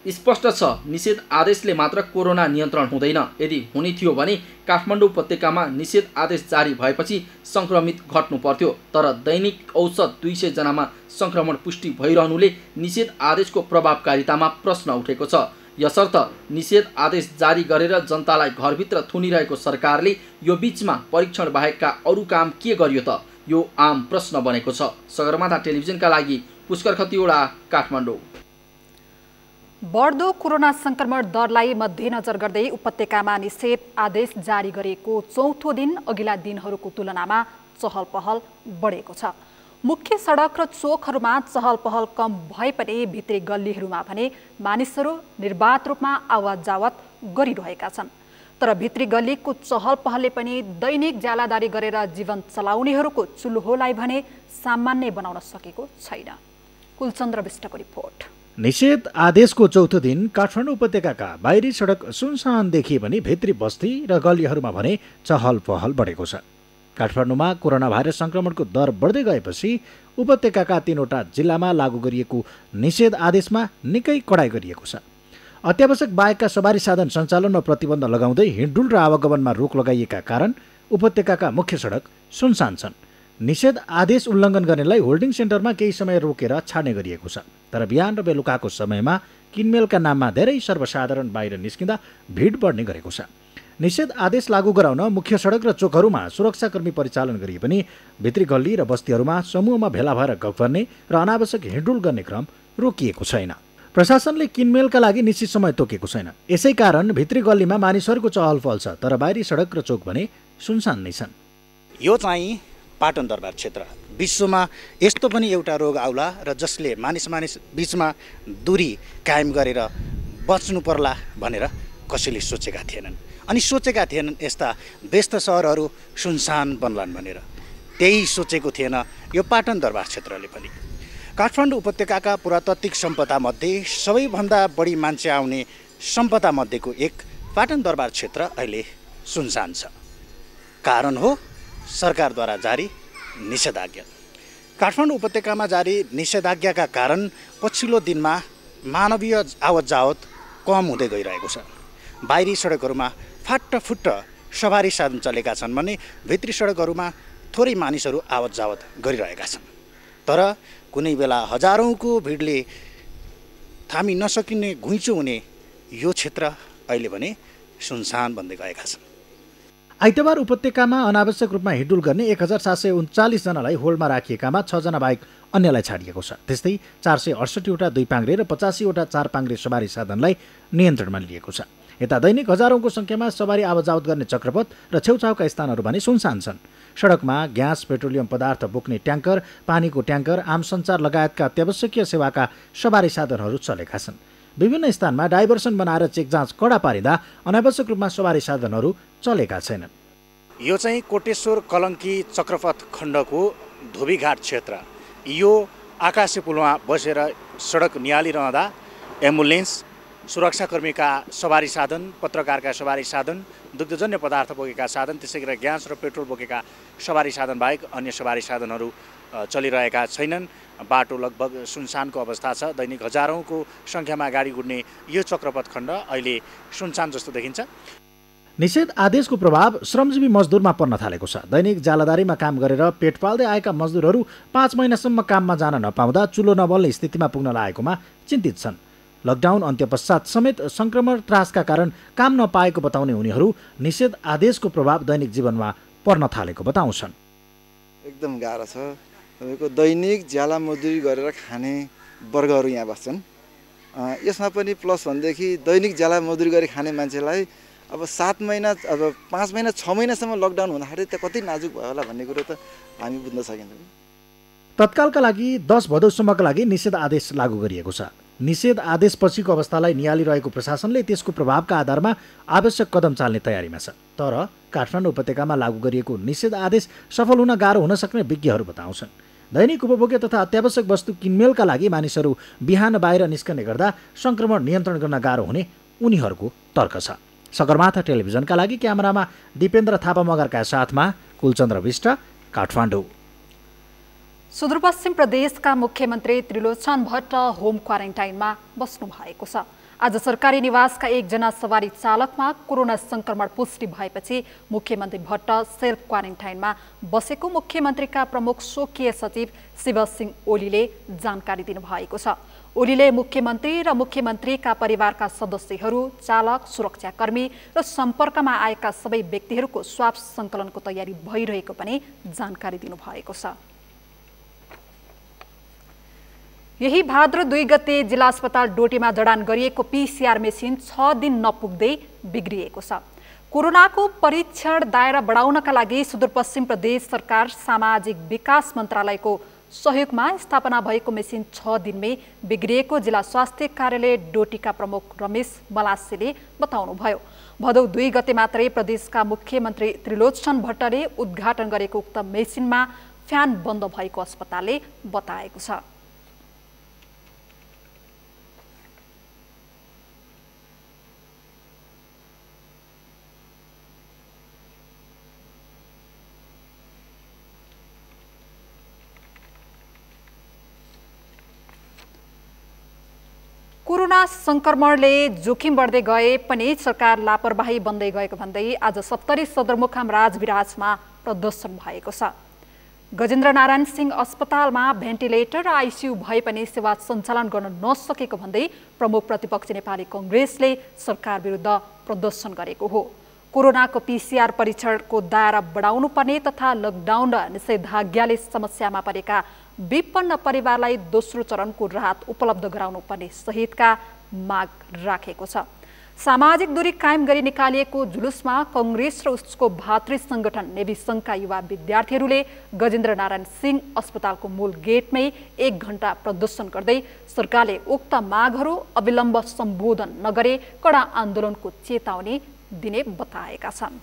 S14: स्पष्ट छ, निषेध आदेशले मात्र कोरोना नियन्त्रण हुँदैन। यदि हुने थियो भने काठमाडौँ उपत्यकामा निषेध आदेश जारी भएपछि सङ्क्रमित घट्नु पर्थ्यो। तर दैनिक औसत 200 जनामा सङ्क्रमण पुष्टि भइरहनुले निषेध आदेशको प्रभावकारितामा प्रश्न उठेको छ। यसर्थ निषेध आदेश जारी गरेर जनतालाई घरभित्र थुनिरहेको सरकारले यो बीचमा परीक्षण बाहेकका अरू काम के गर्यो त? यो आम प्रश्न बनेको छ। सगरमाथा टेलिभिजनका लागि पुष्कर खतिवडा, काठमाडौँ।
S2: बढ्दो कोरोना संक्रमण दरलाई मध्यनजर गर्दै उपत्यकामा निषेध आदेश जारी गरेको चौथो दिन अघिल्ला दिनहरूको तुलनामा चहल पहल बढेको छ। मुख्य सडक र चोकहरूमा चहल पहल कम भए पनि भित्री गल्लीहरूमा भने मानिसहरू निर्वाध रूपमा आवाज जावत गरिरहेका छन्। तर भित्री गल्लीको चहल पहलले पनि दैनिक ज्यालादारी गरेर जीवन चलाउनेहरूको चुल्होलाई भने सामान्य बनाउन सकेको छैन। कुलचन्द्र विष्टको रिपोर्ट।
S16: निषेध आदेशको चौथो दिन काठमाडौँ उपत्यकाका बाहिरी सडक सुनसान देखिए पनि भित्री बस्ती र गल्लीहरूमा भने चहल पहल बढेको छ। काठमाडौँमा कोरोना भाइरस संक्रमणको दर बढ्दै गएपछि उपत्यकाका 3वटा जिल्लामा लागू गरिएको निषेध आदेशमा निकै कडाई गरिएको छ। अत्यावश्यक बाहेकका सवारी साधन सञ्चालनमा प्रतिबन्ध लगाउँदै हिँडडुल र आवागमनमा रोक लगाइएका कारण उपत्यकाका मुख्य सडक सुनसान छन्। निषेध आदेश उल्लङ्घन गर्नेलाई होल्डिङ सेन्टरमा केही समय रोकेर छाड्ने गरिएको छ। तर बिहान र बेलुकाको समयमा किनमेलका नाममा धेरै सर्वसाधारण बाहिर निस्किँदा भिड बढ्ने गरेको छ। निषेध आदेश लागू गराउन मुख्य सडक र चोकहरूमा सुरक्षाकर्मी परिचालन गरिए पनि भित्री गल्ली र बस्तीहरूमा समूहमा भेला भएर गफ गर्ने र अनावश्यक हिँडडुल गर्ने क्रम रोकिएको छैन। प्रशासनले किनमेलका लागि निश्चित समय तोकेको छैन। यसै कारण भित्री गल्लीमा मानिसहरूको चहल पहल छ, तर बाहिरी सडक र चोक भने सुनसान नै छन्।
S17: यो चाहिँ पाटन दरबार क्षेत्र। विश्वमा यस्तो पनि एउटा रोग आउला र जसले मानिस बीचमा दूरी कायम गरेर बच्नु पर्ला भनेर कसैले सोचेका थिएनन्। अनि सोचेका थिएनन् यस्ता व्यस्त सहरहरू सुनसान बन्लान् भनेर। त्यही सोचेको थिएन यो पाटन दरबार क्षेत्रले पनि। काठमाडौँ उपत्यकाका पुरातात्विक सम्पदामध्ये सबैभन्दा बढी मान्छे आउने सम्पदामध्येको एक पाटन दरबार क्षेत्र अहिले सुनसान छ। कारण हो सरकारद्वारा जारी निषेधाज्ञा। काठमाडौँ उपत्यकामा जारी निषेधाज्ञाका कारण पछिल्लो दिनमा मानवीय आवत जावत कम हुँदै गइरहेको छ। बाहिरी सडकहरूमा फाट्टफुट्ट सवारी साधन चलेका छन् भने भित्री सडकहरूमा थोरै मानिसहरू आवत जावत गरिरहेका छन्। तर कुनै बेला हजारौँको भिडले थामी नसकिने घुइँचो हुने यो क्षेत्र अहिले भने सुनसान बन्दै गएका छन्।
S16: आइतबार उपत्यकामा अनावश्यक रूपमा हिँडडुल गर्ने 1739 जनालाई होल्डमा राखिएकामा 6 जना बाहेक अन्यलाई छाडिएको छ। त्यस्तै 468 वटा 2 पाङ्ग्रे र 85 वटा 4 पाङ्ग्रे सवारी साधनलाई नियन्त्रणमा लिएको छ। यता दैनिक हजारौंको संख्यामा सवारी आवतजावत गर्ने चक्रपथ र छेउछाउका स्थानहरू भने सुनसान छन्। सडकमा ग्यास, पेट्रोलियम पदार्थ बोक्ने ट्याङ्कर, पानीको ट्याङ्कर, आम सञ्चार लगायतका अत्यावश्यकीय सेवाका सवारी साधनहरू चलेका छन्। विभिन्न स्थानमा डाइभर्सन बनाएर चेक जाँच कडा पारिँदा अनावश्यक रूपमा सवारी साधनहरू चलेका छैनन्।
S17: यो चाहिँ कोटेश्वर कलङ्की चक्रपथ खण्डको धोबीघाट क्षेत्र। यो आकाशे पुलमा बसेर सडक निहालिरहँदा एम्बुलेन्स, सुरक्षाकर्मीका सवारी साधन, पत्रकारका सवारी साधन, दुग्धजन्य पदार्थ बोकेका साधन, त्यसै गरी ग्यास र पेट्रोल बोकेका सवारी साधन बाहेक अन्य सवारी साधनहरू चलिरहेका छैनन्। बाटो लगभग सुनसानको अवस्था छ। दैनिक हजारौंको सङ्ख्यामा गाडी गुड्ने यो चक्रपथ खण्ड अहिले सुनसान जस्तो देखिन्छ।
S16: निषेध आदेशको प्रभाव श्रमजीवी मजदुरमा पर्न थालेको छ। दैनिक जालादारीमा काम गरेर पेट पाल्दै आएका मजदुरहरू 5 महिनासम्म काममा जान नपाउँदा चुलो नबल्ने स्थितिमा पुग्न लागेकोमा चिन्तित छन्। लकडाउन अन्त्य पश्चात समेत संक्रमण त्रासका कारण काम नपाएको बताउने उनीहरू निषेध आदेशको प्रभाव दैनिक जीवनमा पर्न थालेको बताउँछन्।
S18: एकदम गाह्रो छ। तपाईँको दैनिक ज्याला मजदुरी गरेर खाने वर्गहरू यहाँ बस्छन्। यसमा पनि प्लस भनेदेखि दैनिक ज्याला मजदुरी गरी खाने मान्छेलाई अब 7 महिना, अब 5 महिना, 6 महिनासम्म लकडाउन हुँदाखेरि त कति नाजुक भयो होला भन्ने कुरो त हामी बुझ्न सकिन्छौँ।
S16: तत्कालका लागि 10 भदौसम्मका लागि निषेध आदेश लागू गरिएको छ। निषेध आदेशपछिको अवस्थालाई निहालिरहेको प्रशासनले त्यसको प्रभावका आधारमा आवश्यक कदम चाल्ने तयारीमा छ। तर काठमाडौँ उपत्यकामा लागू गरिएको निषेध आदेश सफल हुन गाह्रो हुन सक्ने विज्ञहरू बताउँछन्। दैनिक उपभोग्य तथा अत्यावश्यक वस्तु किनमेलका लागि मानिसहरू बिहान बाहिर निस्कने गर्दा संक्रमण नियन्त्रण गर्न गाह्रो हुने उनीहरूको तर्क छ। सगरमाथा टेलिभिजनका लागि क्यामेरामा दिपेन्द्र थापा मगरका साथमा कुलचन्द्र विष्ट, काठमाडौँ।
S2: सुदूरपश्चिम प्रदेशका मुख्यमन्त्री त्रिलोचन भट्ट होम क्वारेन्टाइनमा बस्नु भएको छ। आज सरकारी निवासका एकजना सवारी चालकमा कोरोना संक्रमण पुष्टि भएपछि मुख्यमन्त्री भट्ट सेल्फ क्वारेन्टाइनमा बसेको मुख्यमन्त्रीका प्रमुख स्वकीय सचिव शिवसिंह ओलीले जानकारी दिनुभएको छ। ओलीले मुख्यमन्त्री र मुख्यमन्त्रीका परिवारका सदस्यहरू, चालक, सुरक्षाकर्मी र सम्पर्कमा आएका सबै व्यक्तिहरूको स्वाब सङ्कलनको तयारी भइरहेको पनि जानकारी दिनुभएको छ। यही भाद्र 2 गते जिल्ला अस्पताल डोटीमा जडान गरिएको पीसीआर मेसिन 6 दिन नपुग्दै बिग्रिएको छ। कोरोनाको परीक्षण दायरा बढाउनका लागि सुदूरपश्चिम प्रदेश सरकार सामाजिक विकास मन्त्रालयको सहयोगमा स्थापना भएको मेसिन 6 दिनमै बिग्रिएको जिल्ला स्वास्थ्य कार्यालय डोटीका प्रमुख रमेश मलासीले बताउनुभयो। भदौ 2 गते मात्रै प्रदेशका मुख्यमन्त्री त्रिलोचन भट्टले उद्घाटन गरेको उक्त मेसिनमा फ्यान बन्द भएको अस्पतालले बताएको छ। कोरोना संक्रमणले जोखिम बढ्दै गए पनि सरकार लापरवाही बन्दै गएको भन्दै आज सप्तरी सदरमुकाम राजविराजमा प्रदर्शन भएको छ। गजेन्द्र नारायण सिंह अस्पतालमा भेन्टिलेटर र आइसियु भए पनि सेवा सञ्चालन गर्न नसकेको भन्दै प्रमुख प्रतिपक्ष नेपाली कांग्रेसले सरकार विरुद्ध प्रदर्शन गरेको हो। कोरोनाको पीसीआर परीक्षणको दायरा बढाउनु पर्ने तथा लकडाउन र निषेधाज्ञाले समस्यामा परेका विपन्न परिवारलाई दोस्रो चरणको राहत उपलब्ध गराउनु पर्ने सहितका माग राखेको छ। सामाजिक दूरी कायम गरी निकालिएको जुलुसमा कांग्रेस र उसको भातृ संगठन नेवी संघका युवा विद्यार्थीहरूले गजेन्द्र नारायण सिंह अस्पतालको मूल गेटमै 1 घण्टा प्रदर्शन गर्दै सरकारले उक्त मागहरू अविलम्ब सम्बोधन नगरे कडा आन्दोलनको चेतावनी दिने बताएका छन्।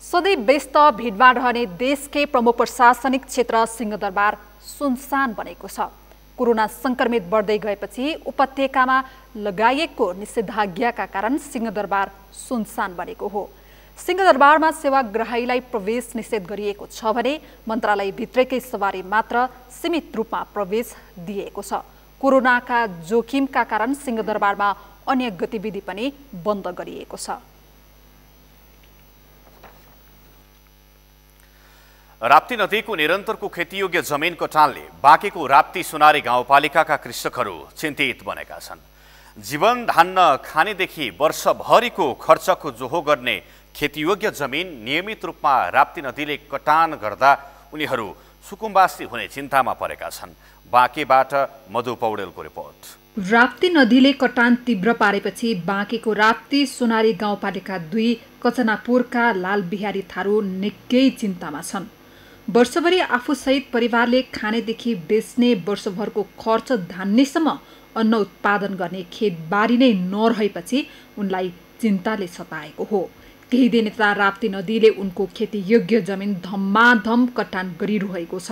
S2: सधैँ व्यस्त भिडभाड रहने देशकै प्रमुख प्रशासनिक क्षेत्र सिंहदरबार सुनसान बनेको छ। कोरोना संक्रमित बढ्दै गएपछि उपत्यकामा लगाइएको निषेधाज्ञाका कारण सिंहदरबार सुनसान बनेको हो। सिंहदरबारमा सेवाग्राहीलाई प्रवेश निषेध गरिएको छ भने मन्त्रालयभित्रकै सवारी मात्र सीमित रूपमा प्रवेश दिएको छ। कोरोनाका जोखिमका कारण सिंहदरबारमा अन्य गतिविधि पनि बन्द गरिएको छ।
S1: राप्ती नदीको निरन्तरको खेतीयोग्य जमिन कटानले बाँकेको राप्ती सुनारी गाउँपालिकाका कृषकहरू चिन्तित बनेका छन्। जीवन धान्न खानेदेखि वर्षभरिको खर्चको जोहो गर्ने खेतीयोग्य जमिन नियमित रूपमा राप्ती नदीले कटान गर्दा उनीहरू सुकुम्बासी हुने चिन्तामा परेका छन्। बाँकेबाट मधु पौडेलको रिपोर्ट।
S2: राप्ती नदीले कटान तीव्र पारेपछि बाँकेको राप्ती सोनारी गाउँपालिका 2 कचनापुरका लालबिहारी थारू निकै चिन्तामा छन्। वर्षभरि आफूसहित परिवारले खानेदेखि बेच्ने वर्षभरको खर्च धान्नेसम्म अन्न उत्पादन गर्ने खेतबारी नै नरहेपछि उनलाई चिन्ताले सताएको हो। केही दिन यता राप्ती नदीले उनको खेतीयोग्य जमिन धम्माधम कटान गरिरहेको छ।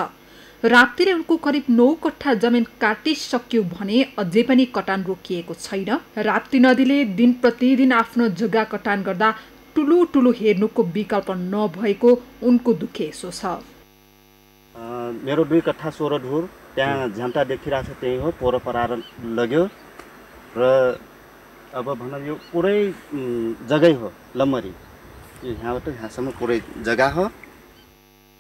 S2: राप्तीले उनको करिब 9 कट्ठा जमिन काटिसक्यो भने अझै पनि कटान रोकिएको छैन। राप्ती नदीले दिन प्रतिदिन आफ्नो जग्गा कटान गर्दा ठुलो हेर्नुको विकल्प नभएको उनको दुखेसो छ।
S19: मेरो 2 कट्ठा 16 ढुर त्यहाँ झ्याम्टा देखिरहेको छ, त्यही हो पोरो पराएर लग्यो र अब भनौँ यो पुरै जग्गै हो लम्मरी, यहाँबाट यहाँसम्म पुरै जग्गा हो।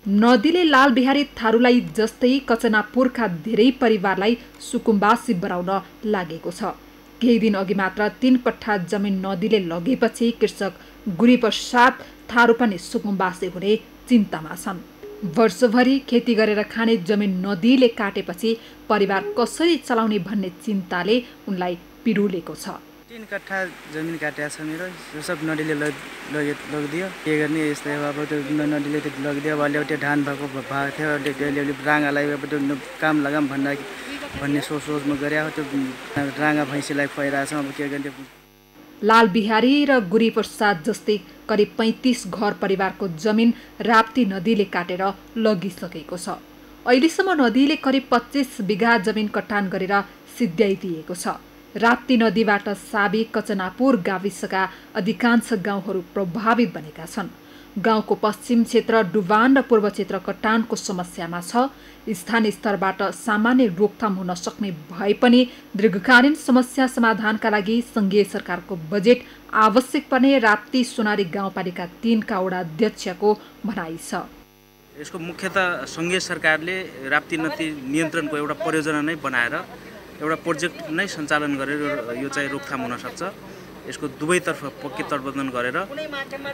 S2: नदीले लालबिहारी थारूलाई जस्तै कचनापुरका धेरै परिवारलाई सुकुम्बासी बनाउन लागेको छ। केही दिन अघि मात्र 3 कट्ठा जमिन नदीले लगेपछि कृषक गुरीप्रसाद थारू पनि सुकुम्बासी हुने चिन्तामा छन्। वर्षभरि खेती गरेर खाने जमिन नदीले काटेपछि परिवार कसरी चलाउने भन्ने चिन्ताले उनलाई पिरुलेको छ।
S10: 3 कट्ठा जमिन काटेको छ मेरो, यो सब नदीले लगिदियो। के गर्ने यस्तै अब त्यो नदीले त लगिदियो। अब अलि त्यो धान भएको थियो, अलि राँगालाई अब त्यो काम लगाम भन्ने सोचमा गरेको त्यो राँगा भैँसीलाई खुवाइरहेको छ। अब के गर्ने।
S2: लालबिहारी र गुरीप्रसाद जस्तै करिब 35 घर परिवारको जमिन राप्ती नदीले काटेर लगिसकेको छ। अहिलेसम्म नदीले करिब 25 बिघा जमिन कटान गरेर सिद्ध्याइदिएको छ। राप्ती नदीबाट साबी कचनापुर गाविसका अधिकांश गाउँहरू प्रभावित बनेका छन्। गाउँको पश्चिम क्षेत्र, डुबान र पूर्व क्षेत्र कटानको समस्यामा छ। स्थानीय स्तरबाट सामान्य रोकथाम हुन सक्ने भए पनि दीर्घकालीन समस्या समाधानका लागि सङ्घीय सरकारको बजेट आवश्यक पर्ने राप्ती सोनारी गाउँपालिका 3 का वडा अध्यक्षको भनाइ छ।
S10: यसको मुख्यतः सङ्घीय सरकारले राप्ती नदी नियन्त्रणको एउटा परियोजना नै बनाएर एउटा प्रोजेक्ट नै सञ्चालन गरेर यो चाहिँ रोकथाम हुन सक्छ। यसको दुवैतर्फ पक्की तटबन्धन गरेर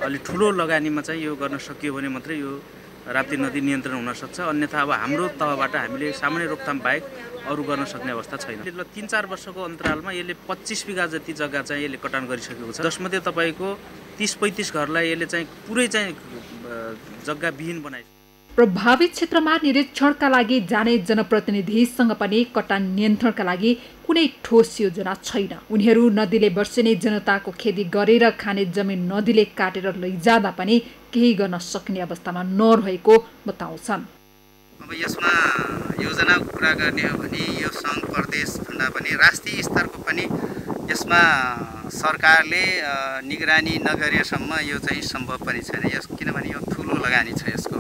S10: अलि ठुलो लगानीमा चाहिँ यो गर्न सकियो भने मात्रै यो राप्ती नदी नियन्त्रण हुन सक्छ। अन्यथा अब हाम्रो तहबाट हामीले सामान्य रोकथाम बाहेक अरू गर्न सक्ने अवस्था छैन। 3-4 वर्षको अन्तरालमा यसले 25 बिघा जति जग्गा चाहिँ यसले कटान गरिसकेको छ, जसमध्ये तपाईँको 30-35 घरलाई यसले चाहिँ पुरै चाहिँ जग्गा विहीन बनाइ।
S2: प्रभावित क्षेत्रमा निरीक्षणका लागि जाने जनप्रतिनिधिसँग पनि कटान नियन्त्रणका लागि कुनै ठोस योजना छैन। उनीहरू नदीले वर्षेनै जनताको खेती गरेर खाने जमिन नदीले काटेर लैजाँदा पनि केही गर्न सक्ने अवस्थामा नरहेको बताउँछन्।
S20: अब यसमा योजनाको कुरा गर्ने हो भने यो सङ्घ प्रदेश भन्दा पनि राष्ट्रिय स्तरको पनि यसमा सरकारले निगरानी नगरेसम्म यो चाहिँ सम्भव पनि छैन। यस किनभने यो ठुलो लगानी छ यसको।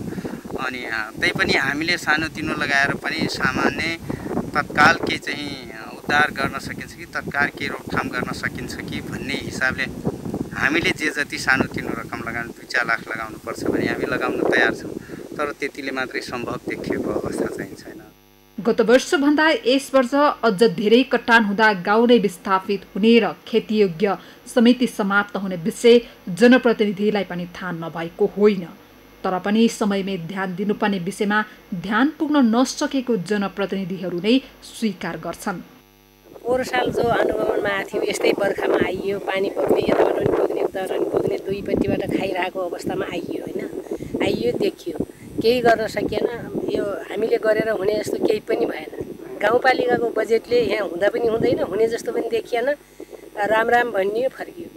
S20: अनि त्यही पनि हामीले सानोतिनो लगाएर पनि सामान्य तत्काल के चाहिँ उद्धार गर्न सकिन्छ कि तत्काल के रोकथाम गर्न सकिन्छ कि भन्ने हिसाबले हामीले जे जति सानोतिनो रकम लगाउनु 2-4 लाख लगाउनुपर्छ भने हामी लगाउन तयार छौँ। तर त्यतिले मात्रै सम्भव देखिएको अवस्था चाहिँ छैन।
S2: गत वर्षभन्दा यस वर्ष अझ धेरै कटान हुँदा गाउँ नै विस्थापित हुने र खेतीयोग्य समिति समाप्त हुने विषय जनप्रतिनिधिलाई पनि थाहा नभएको होइन। तर पनि समयमै ध्यान दिनुपर्ने विषयमा ध्यान पुग्न नसकेको जनप्रतिनिधिहरू नै स्वीकार गर्छन्।
S21: पोहोर साल जो अनुगमनमा आएको थियो यस्तै बर्खामा आइयो, पानी पुग्ने यताबाट पनि पुग्ने उताबाट पनि पुग्ने, दुईपट्टिबाट खाइरहेको अवस्थामा आइयो होइन। आइयो, देखियो, केही गर्न सकिएन। यो हामीले गरेर हुने जस्तो केही पनि भएन। गाउँपालिकाको बजेटले यहाँ हुँदा पनि हुँदैन, हुने जस्तो पनि देखिएन। राम भनियो, फर्कियो।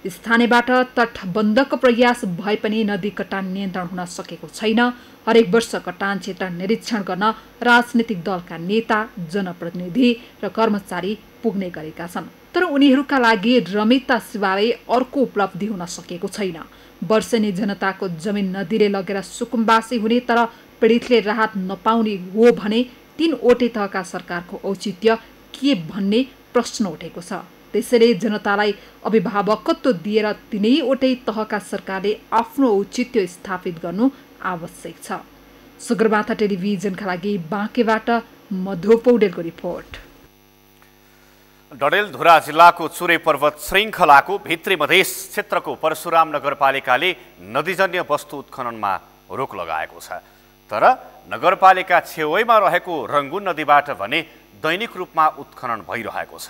S2: स्थानीयबाट तटबन्धको प्रयास भए पनि नदी कटान नियन्त्रण हुन सकेको छैन। हरेक वर्ष कटान क्षेत्र निरीक्षण गर्न राजनीतिक दलका नेता, जनप्रतिनिधि र कर्मचारी पुग्ने गरेका छन्। तर उनीहरूका लागि रमिता सिवाय अर्को उपलब्धि हुन सकेको छैन। वर्षेनी जनताको जमिन नदीले लगेर सुकुम्बासी हुने तर पीडितले राहत नपाउने हो भने 3वटै तहका सरकारको औचित्य के भन्ने प्रश्न उठेको छ। त्यसैले जनतालाई अभिभावकत्व दिएर 3वटै तहका सरकारले आफ्नो औचित्य स्थापित गर्नु आवश्यक छ। सगरमाथा टेलिभिजनका लागि बाँकेबाट मधु पौडेलको रिपोर्ट।
S1: डडेलधुरा जिल्लाको चुरे पर्वत श्रृङ्खलाको भित्री मधेस क्षेत्रको परशुराम नगरपालिकाले नदीजन्य वस्तु उत्खननमा रोक लगाएको छ। तर नगरपालिका छेउमा रहेको रङ्गुन नदीबाट भने दैनिक रूपमा उत्खनन भइरहेको छ।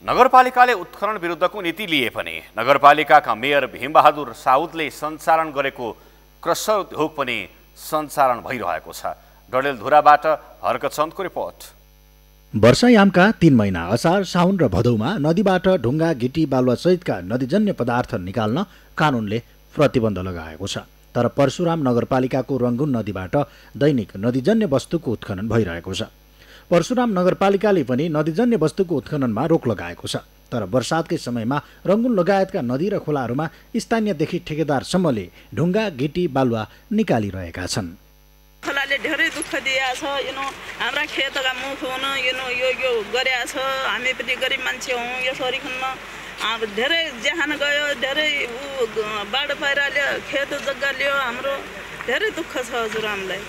S1: नगरपालिकाले उत्खनन विरुद्धको नीति लिए पनि नगरपालिकाका मेयर भीमबहादुर साउदले सञ्चालन गरेको क्रसर उद्योग पनि सञ्चालन भइरहेको छ। डडेलधुराबाट हर्कचन्दको रिपोर्ट।
S16: वर्षायामका 3 महिना असार, साउन र भदौमा नदीबाट ढुङ्गा, गिटी, बालुवा सहितका नदीजन्य पदार्थ निकाल्न कानुनले प्रतिबन्ध लगाएको छ। तर परशुराम नगरपालिकाको रङ्गुन नदीबाट दैनिक नदीजन्य वस्तुको उत्खनन भइरहेको छ। परशुराम नगरपालिकाले पनि नदीजन्य वस्तुको उत्खननमा रोक लगाएको छ। तर बर्सातकै समयमा रङ्गुन लगायतका नदी र खोलाहरूमा स्थानीयदेखि ठेकेदारसम्मले ढुङ्गा, गिटी, बालुवा निकालिरहेका छन्।
S5: खोलाले धेरै दुःख दिएको छ। हाम्रा खेतका मुख हुन यो गरेका छ। हामी पनि गरिब मान्छे हौँ। यो सरीखनमा धेरै ज्यान गयो, धेरै बाढ पहिराले खेत जग्गा लियो। हाम्रो धेरै दुःख छ हजुर हामीलाई।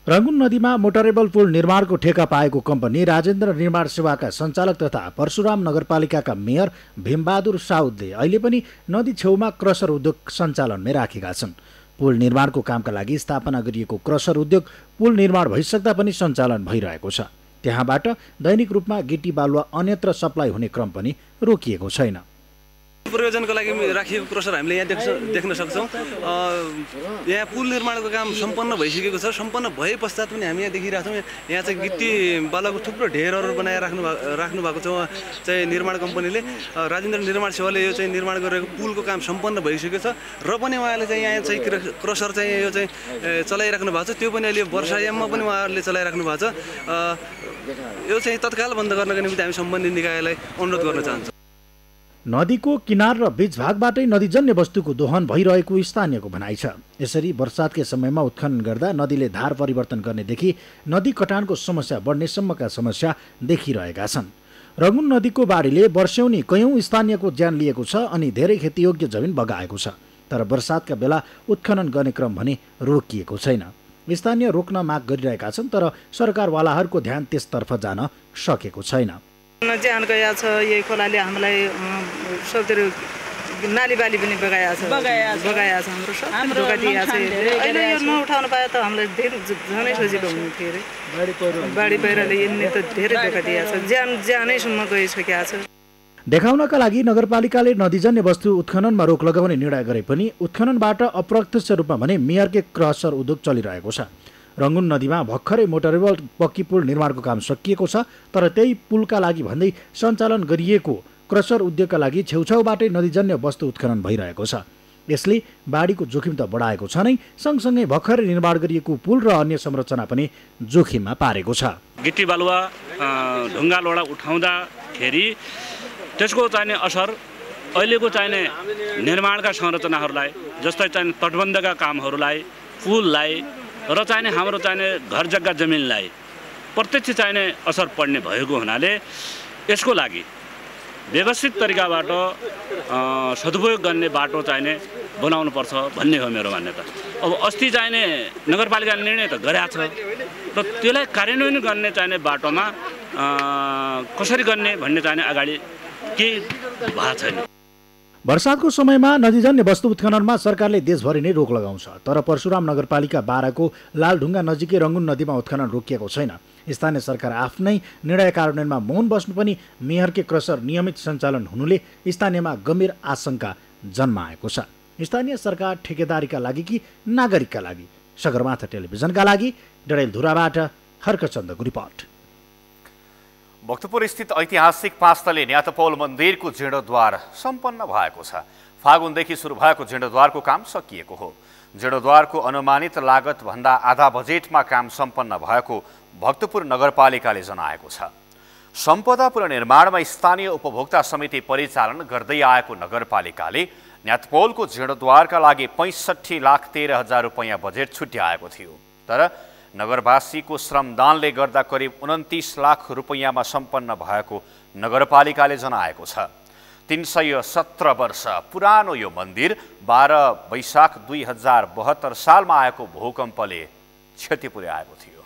S16: रङ्गुन नदीमा मोटरेबल पुल निर्माणको ठेका पाएको कम्पनी राजेन्द्र निर्माण सेवाका सञ्चालक तथा परशुराम नगरपालिकाका मेयर भीमबहादुर साउदले अहिले पनि नदी छेउमा क्रसर उद्योग सञ्चालनमै राखेका छन्। पुल निर्माणको कामका लागि स्थापना गरिएको क्रसर उद्योग पुल निर्माण भइसक्दा पनि सञ्चालन भइरहेको छ। त्यहाँबाट दैनिक रूपमा गिटी, बालुवा अन्यत्र सप्लाई हुने क्रम पनि रोकिएको छैन।
S22: प्रयोजनको लागि राखिएको क्रसर हामीले यहाँ देख्न सक्छौँ। यहाँ पुल निर्माणको काम सम्पन्न भइसकेको छ। सम्पन्न भए पश्चात पनि हामी यहाँ देखिरहेको छौँ। यहाँ चाहिँ गिट्टी बालुवाको थुप्रो ढेरहरू बनाएर राख्नु भएको छ चाहिँ निर्माण कम्पनीले। राजेन्द्र निर्माण सेवाले यो चाहिँ निर्माण गरेको पुलको काम सम्पन्न भइसकेको छ। र पनि उहाँले चाहिँ यहाँ चाहिँ क्रसर चाहिँ यो चाहिँ चलाइराख्नु भएको छ। त्यो पनि अहिले वर्षायाममा पनि उहाँहरूले चलाइराख्नु भएको छ। यो चाहिँ तत्काल बन्द गर्नको निम्ति हामी सम्बन्धित निकायलाई अनुरोध गर्न चाहन्छौँ।
S16: नदीको किनार र बीच भागबाटै नदीजन्य वस्तुको दोहन भइरहेको स्थानीयको भनाइ छ। यसरी बर्सातकै समयमा उत्खनन गर्दा नदीले धार परिवर्तन गर्नेदेखि नदी कटानको समस्या बढ्नेसम्मका समस्या देखिरहेका छन्। रङ्गुन नदीको बाढीले वर्ष्यौनी कयौं स्थानीयको ज्यान लिएको छ अनि धेरै खेतीयोग्य जमिन बगाएको छ। तर बर्सातका बेला उत्खनन गर्ने क्रम भने रोकिएको छैन। स्थानीय रोक्न माग गरिरहेका छन्, तर सरकारवालाहरूको ध्यान त्यसतर्फ जान सकेको छैन।
S5: ज्यान गएको छ। यही खोलाले हामीलाई सबतिर नाली बाली पनि बगाएको छ हाम्रो सब धोका दिएको छ। अहिले यो नउठाउनु पाए त हामीलाई धेरै झनै सजिलो हुने थियो अरे। बाढी पहिरोले यिनले त धेरै धोका दिएको छ। ज्यानैसम्म गइसकेको छ।
S16: देखाउनका लागि नगरपालिकाले नदीजन्य वस्तु उत्खननमा रोक लगाउने निर्णय गरे पनि उत्खननबाट अप्रत्यक्ष रूपमा भने मेयरकै क्रसर उद्योग चलिरहेको छ। रङ्गुन नदीमा भर्खरै मोटरेबल पक्की पुल निर्माणको काम सकिएको छ। तर त्यही पुलका लागि भन्दै सञ्चालन गरिएको क्रसर उद्योगका लागि छेउछाउबाटै नदीजन्य वस्तु उत्खनन भइरहेको छ। यसले बाढीको जोखिम त बढाएको छ नै, सँगसँगै भर्खरै निर्माण गरिएको पुल र अन्य संरचना पनि जोखिममा पारेको छ।
S23: गिट्टी बालुवा ढुङ्गा लोडा उठाउँदाखेरि त्यसको चाहिने असर अहिलेको चाहिने निर्माणका संरचनाहरूलाई जस्तै चाहिने तटबन्धका कामहरूलाई, पुललाई र चाहिने हाम्रो चाहिने घर जग्गा जमिनलाई प्रत्यक्ष चाहिने असर पर्ने भएको हुनाले यसको लागि व्यवस्थित तरिकाबाट सदुपयोग गर्ने बाटो चाहिने बनाउनुपर्छ भन्ने हो मेरो मान्यता। अब अस्ति चाहिने नगरपालिकाले निर्णय त गरेको छ र त्यसलाई कार्यान्वयन गर्ने चाहिने बाटोमा कसरी गर्ने भन्ने चाहिने अगाडि केही भएको छैन।
S16: वर्षातको समयमा नदीजन्य वस्तु उत्खननमा सरकारले देशभरि नै रोक लगाउँछ। तर परशुराम नगरपालिका 12 को लालढुङ्गा नजिकै रङ्गुन नदीमा उत्खनन रोकिएको छैन। स्थानीय सरकार आफ्नै निर्णय कार्यान्वयनमा मौन बस्नु पनि मेयरकै क्रसर नियमित सञ्चालन हुनुले स्थानीयमा गम्भीर आशंका जन्माएको छ। स्थानीय सरकार ठेकेदारीका लागि कि नागरिकका लागि? सगरमाथा टेलिभिजनका लागि डडेलधुराबाट हर्कचन्दको रिपोर्ट।
S1: भक्तपुर स्थित ऐतिहासिक 5 तले न्यातपौल मन्दिरको जीर्णोद्वार सम्पन्न भएको छ। फागुनदेखि सुरु भएको जीर्णोद्वारको काम सकिएको हो। जीर्णोद्वारको अनुमानित लागत भन्दा आधा बजेटमा काम सम्पन्न भएको भक्तपुर नगरपालिकाले जनाएको छ। सम्पदा पुनर्निर्माणमा स्थानीय उपभोक्ता समिति परिचालन गर्दै आएको नगरपालिकाले न्यातपौलको जीर्णोद्वारका लागि 65,13,000 रुपैयाँ बजेट छुट्याएको थियो। तर नगरवासीको श्रमदानले गर्दा करिब 29 लाख रुपैयाँमा सम्पन्न भएको नगरपालिकाले जनाएको छ। 317 वर्ष पुरानो यो मन्दिर 12 वैशाख 2072 सालमा आएको भूकम्पले क्षति पुर्याएको थियो।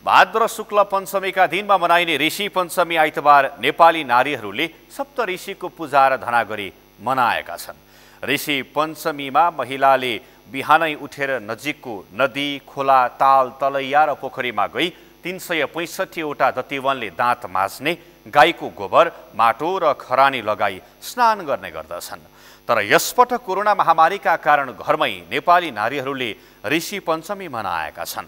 S1: भाद्र शुक्ल पञ्चमीका दिनमा मनाइने ऋषि पञ्चमी आइतबार नेपाली नारीहरूले सप्त ऋषिको पूजा र धना गरी मनाएका छन्। ऋषि पञ्चमीमा महिलाले बिहानै उठेर नजिकको नदी, खोला, ताल, तलैया र पोखरीमा गई 365वटा दतिवनले दाँत माझ्ने, गाईको गोबर, माटो र खरानी लगाई स्नान गर्ने गर्दछन्। तर यसपटक कोरोना महामारीका कारण घरमै नेपाली नारीहरूले ऋषि पञ्चमी मनाएका छन्।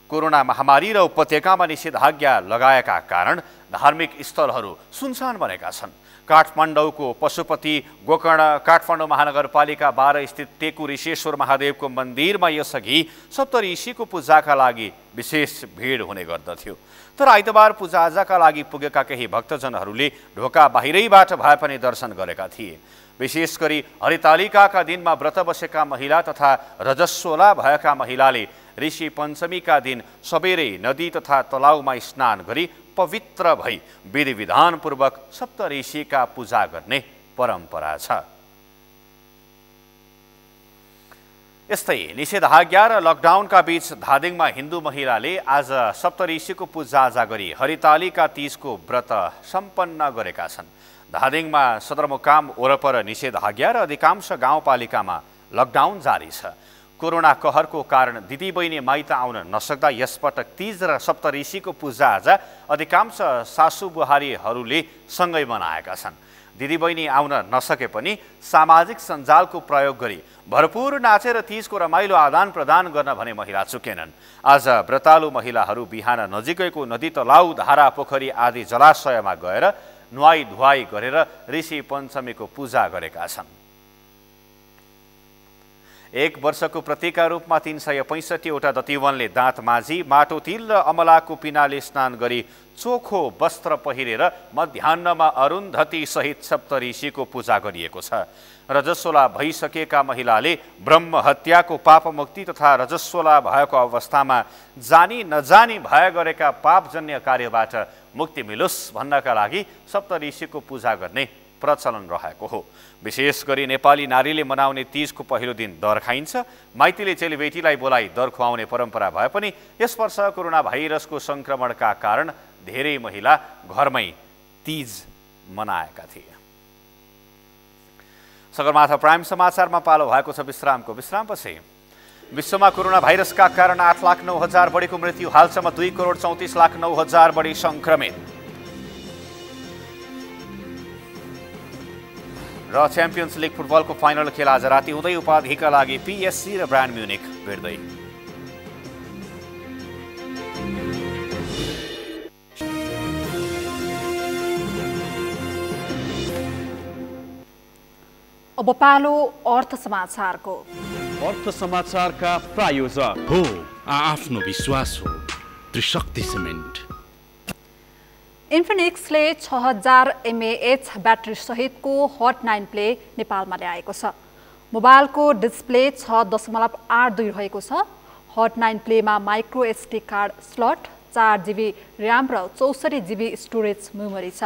S1: कोरोना महामारी र उपत्यकामा निषेधाज्ञा लगाएका कारण धार्मिक स्थलहरू सुनसान बनेका छन्। काठमाडौँको पशुपति गोकर्ण, काठमाडौँ महानगरपालिका 12 स्थित टेकु ऋषेश्वर महादेवको मन्दिरमा यसअघि सप्तऋषिको पूजाका लागि विशेष भिड हुने गर्दथ्यो। तर आइतबार पूजाआजाका लागि पुगेका केही भक्तजनहरूले ढोका बाहिरैबाट भए पनि दर्शन गरेका थिए। विशेष गरी हरितालिकाका दिनमा व्रत बसेका महिला तथा रजस्वला भएका महिलाले ऋषि पञ्चमीका दिन सबेरै नदी तथा तलाउमा स्नान गरी पवित्र भई विधि विधानपूर्वक सप्तऋषिका पूजा गर्ने परम्परा छ। यस्तै निषेधाज्ञा र लकडाउनका बीच धादिङमा हिन्दू महिलाले आज सप्तऋषिको पूजाआजा गरी हरितालिका तीजको व्रत सम्पन्न गरेका छन्। धादिङमा सदरमुकाम वरपर निषेधाज्ञा र अधिकांश गाउँपालिकामा लकडाउन जारी छ। कोरोना कहरको कारण दिदीबहिनी माइत आउन नसक्दा यसपटक तीज र सप्तऋषिको पूजाआजा अधिकांश सासू बुहारीहरूले सँगै मनाएका छन्। दिदीबहिनी आउन नसके पनि सामाजिक सञ्जालको प्रयोग गरी भरपूर नाचेर तीजको रमाइलो आदान प्रदान गर्न भने महिला चुकेनन्। आज व्रतालु महिलाहरू बिहान नजिकैको नदी, तलाउ, धारा, पोखरी आदि जलाशयमा गएर नुहाई धुवाई गरेर ऋषि पञ्चमीको पूजा गरेका छन्। एक वर्षको प्रतीकका रूपमा 365वटा दतिवनले दाँत माझी, माटो, तिल र अमलाको पिनाले स्नान गरी चोखो वस्त्र पहिरेर मध्याह्नमा अरुन्धती सहित सप्तऋषिको पूजा गरिएको छ। रजस्वला भइसकेका महिलाले ब्रह्म हत्याको पापमुक्ति तथा रजस्वला भएको अवस्थामा जानी नजानी भए गरेका पापजन्य कार्यबाट मुक्ति मिलोस् भन्नका लागि सप्तऋषिको पूजा गर्ने प्रचलन रहेको हो। विशेष गरी नेपाली नारीले मनाउने तीजको पहिलो दिन दर खाइन्छ। माइतीले चेलीबेटीलाई बोलाई दर खुवाउने परम्परा भए पनि यस वर्ष कोरोना भाइरसको संक्रमणका कारण धेरै महिला घरमै तीज मनाएका थिए। सगरमाथा प्राइम समाचारमा पालो भएको छ विश्रामको। विश्रामपछि विश्वमा कोरोना भाइरसका कारण 8,09,000 बढीको मृत्यु, हालसम्म 2,34,09,000 बढी संक्रमित र च्याम्पियन्स लिग फुटबलको फाइनल खेल आज राति हुँदै उपाधिका लागि पिएससी र बायर्न म्युनिख भिड्दै।
S2: अब पालो अर्थ समाचारको।
S3: अर्थ समाचारका प्रायोजक
S7: हो आफ्नो विश्वास हो त्रिशक्ति सिमेन्ट।
S2: इन्फिनिक्सले 6000 mAh ब्याट्री सहितको हट 9 प्ले नेपालमा ल्याएको छ। मोबाइलको डिस्प्ले 6.82 रहेको छ। हट 9 प्लेमा micro SD card slot, 4GB RAM र 64GB स्टोरेज मेमोरी छ।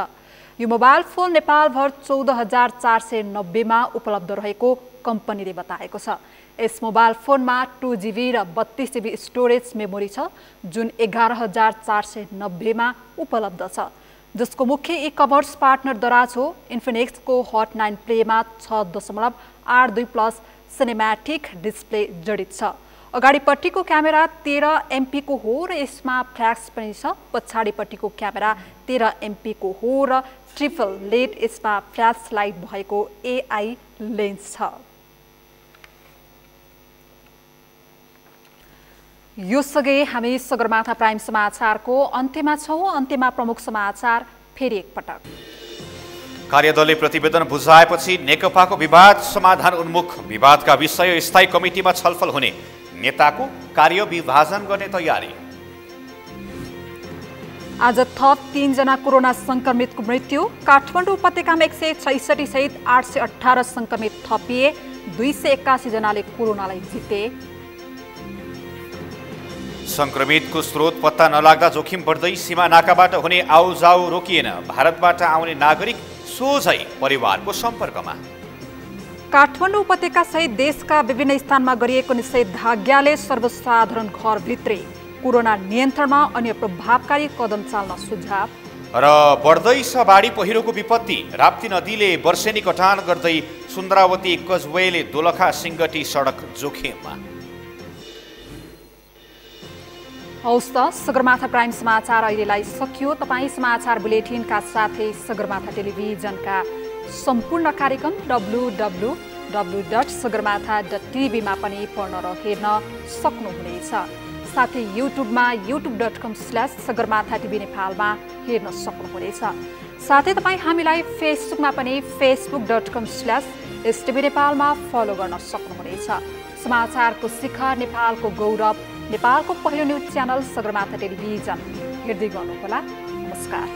S2: यो मोबाइल फोन नेपालभर 14,490 मा उपलब्ध रहेको कम्पनीले बताएको छ। यस मोबाइल फोनमा 2GB र 32GB स्टोरेज मेमोरी छ, जुन 11,490 मा उपलब्ध छ, जसको मुख्य ई-कमर्स पार्टनर दराज हो। इन्फिनिक्सको हट 9 प्लेमा 6.82 प्लस सिनेम्याटिक डिस्प्ले जडित छ। अगाडिपट्टिको क्यामेरा 13 MP को हो र यसमा फ्ल्यास पनि छ। पछाडिपट्टिको क्यामेरा 13 MP को हो र ट्रिपल लेड यसमा फ्ल्यास लाइट भएको AI लेन्स छ। यो सँगै हामी सगरमाथा प्राइम समाचारको अन्त्यमा छौँ। अन्त्यमा प्रमुख समाचार फेरि एकपटक।
S1: कार्यदलले प्रतिवेदन बुझाएपछि नेकपाको विवाद समाधान उन्मुख, विवादका विषय स्थायी कमिटीमा छलफल हुने, नेताको कार्यविभाजन गर्ने तयारी।
S2: आज थप 3 जना कोरोना संक्रमितको मृत्यु। काठमाडौँ उपत्यकामा 166 सहित 818 संक्रमित थपिए। 281 जनाले कोरोनालाई जिते।
S1: संक्रमितको स्रोत पत्ता नलाग्दा जोखिम बढ्दै, सीमा नाकाबाट हुने आउजाउ रोकिएन। भारतबाट आउने नागरिक सोझै परिवारको सम्पर्कमा।
S2: काठमाडौँ उपत्यका सहित देशका विभिन्न स्थानमा गरिएको निषेधाज्ञाले सर्वसाधारण घरभित्रै कोरोना नियन्त्रणमा अन्य प्रभावकारी कदम चाल्न सुझाव।
S1: र बढ्दैछ बाढी पहिरोको विपत्ति। राप्ती नदीले वर्षेनी कटान गर्दै सुन्द्रावती कजवेले दोलखा सिंगटी सडक जोखिममा।
S2: हौस् त सगरमाथा प्राइम समाचार अहिलेलाई सकियो। तपाईँ समाचार बुलेटिनका साथै सगरमाथा टेलिभिजनका सम्पूर्ण कार्यक्रम www.sagarmatha.tv मा पनि पढ्न र हेर्न सक्नुहुनेछ। साथै युट्युबमा youtube.com/sagarmatha TV नेपालमा हेर्न सक्नुहुनेछ। साथै तपाईँ हामीलाई फेसबुकमा पनि facebook.com/STV नेपालमा फलो गर्न सक्नुहुनेछ। समाचारको शिखर, नेपालको गौरव, नेपालको पहिलो न्युज च्यानल सगरमाथा टेलिभिजन हेर्दै गर्नुहोला। नमस्कार।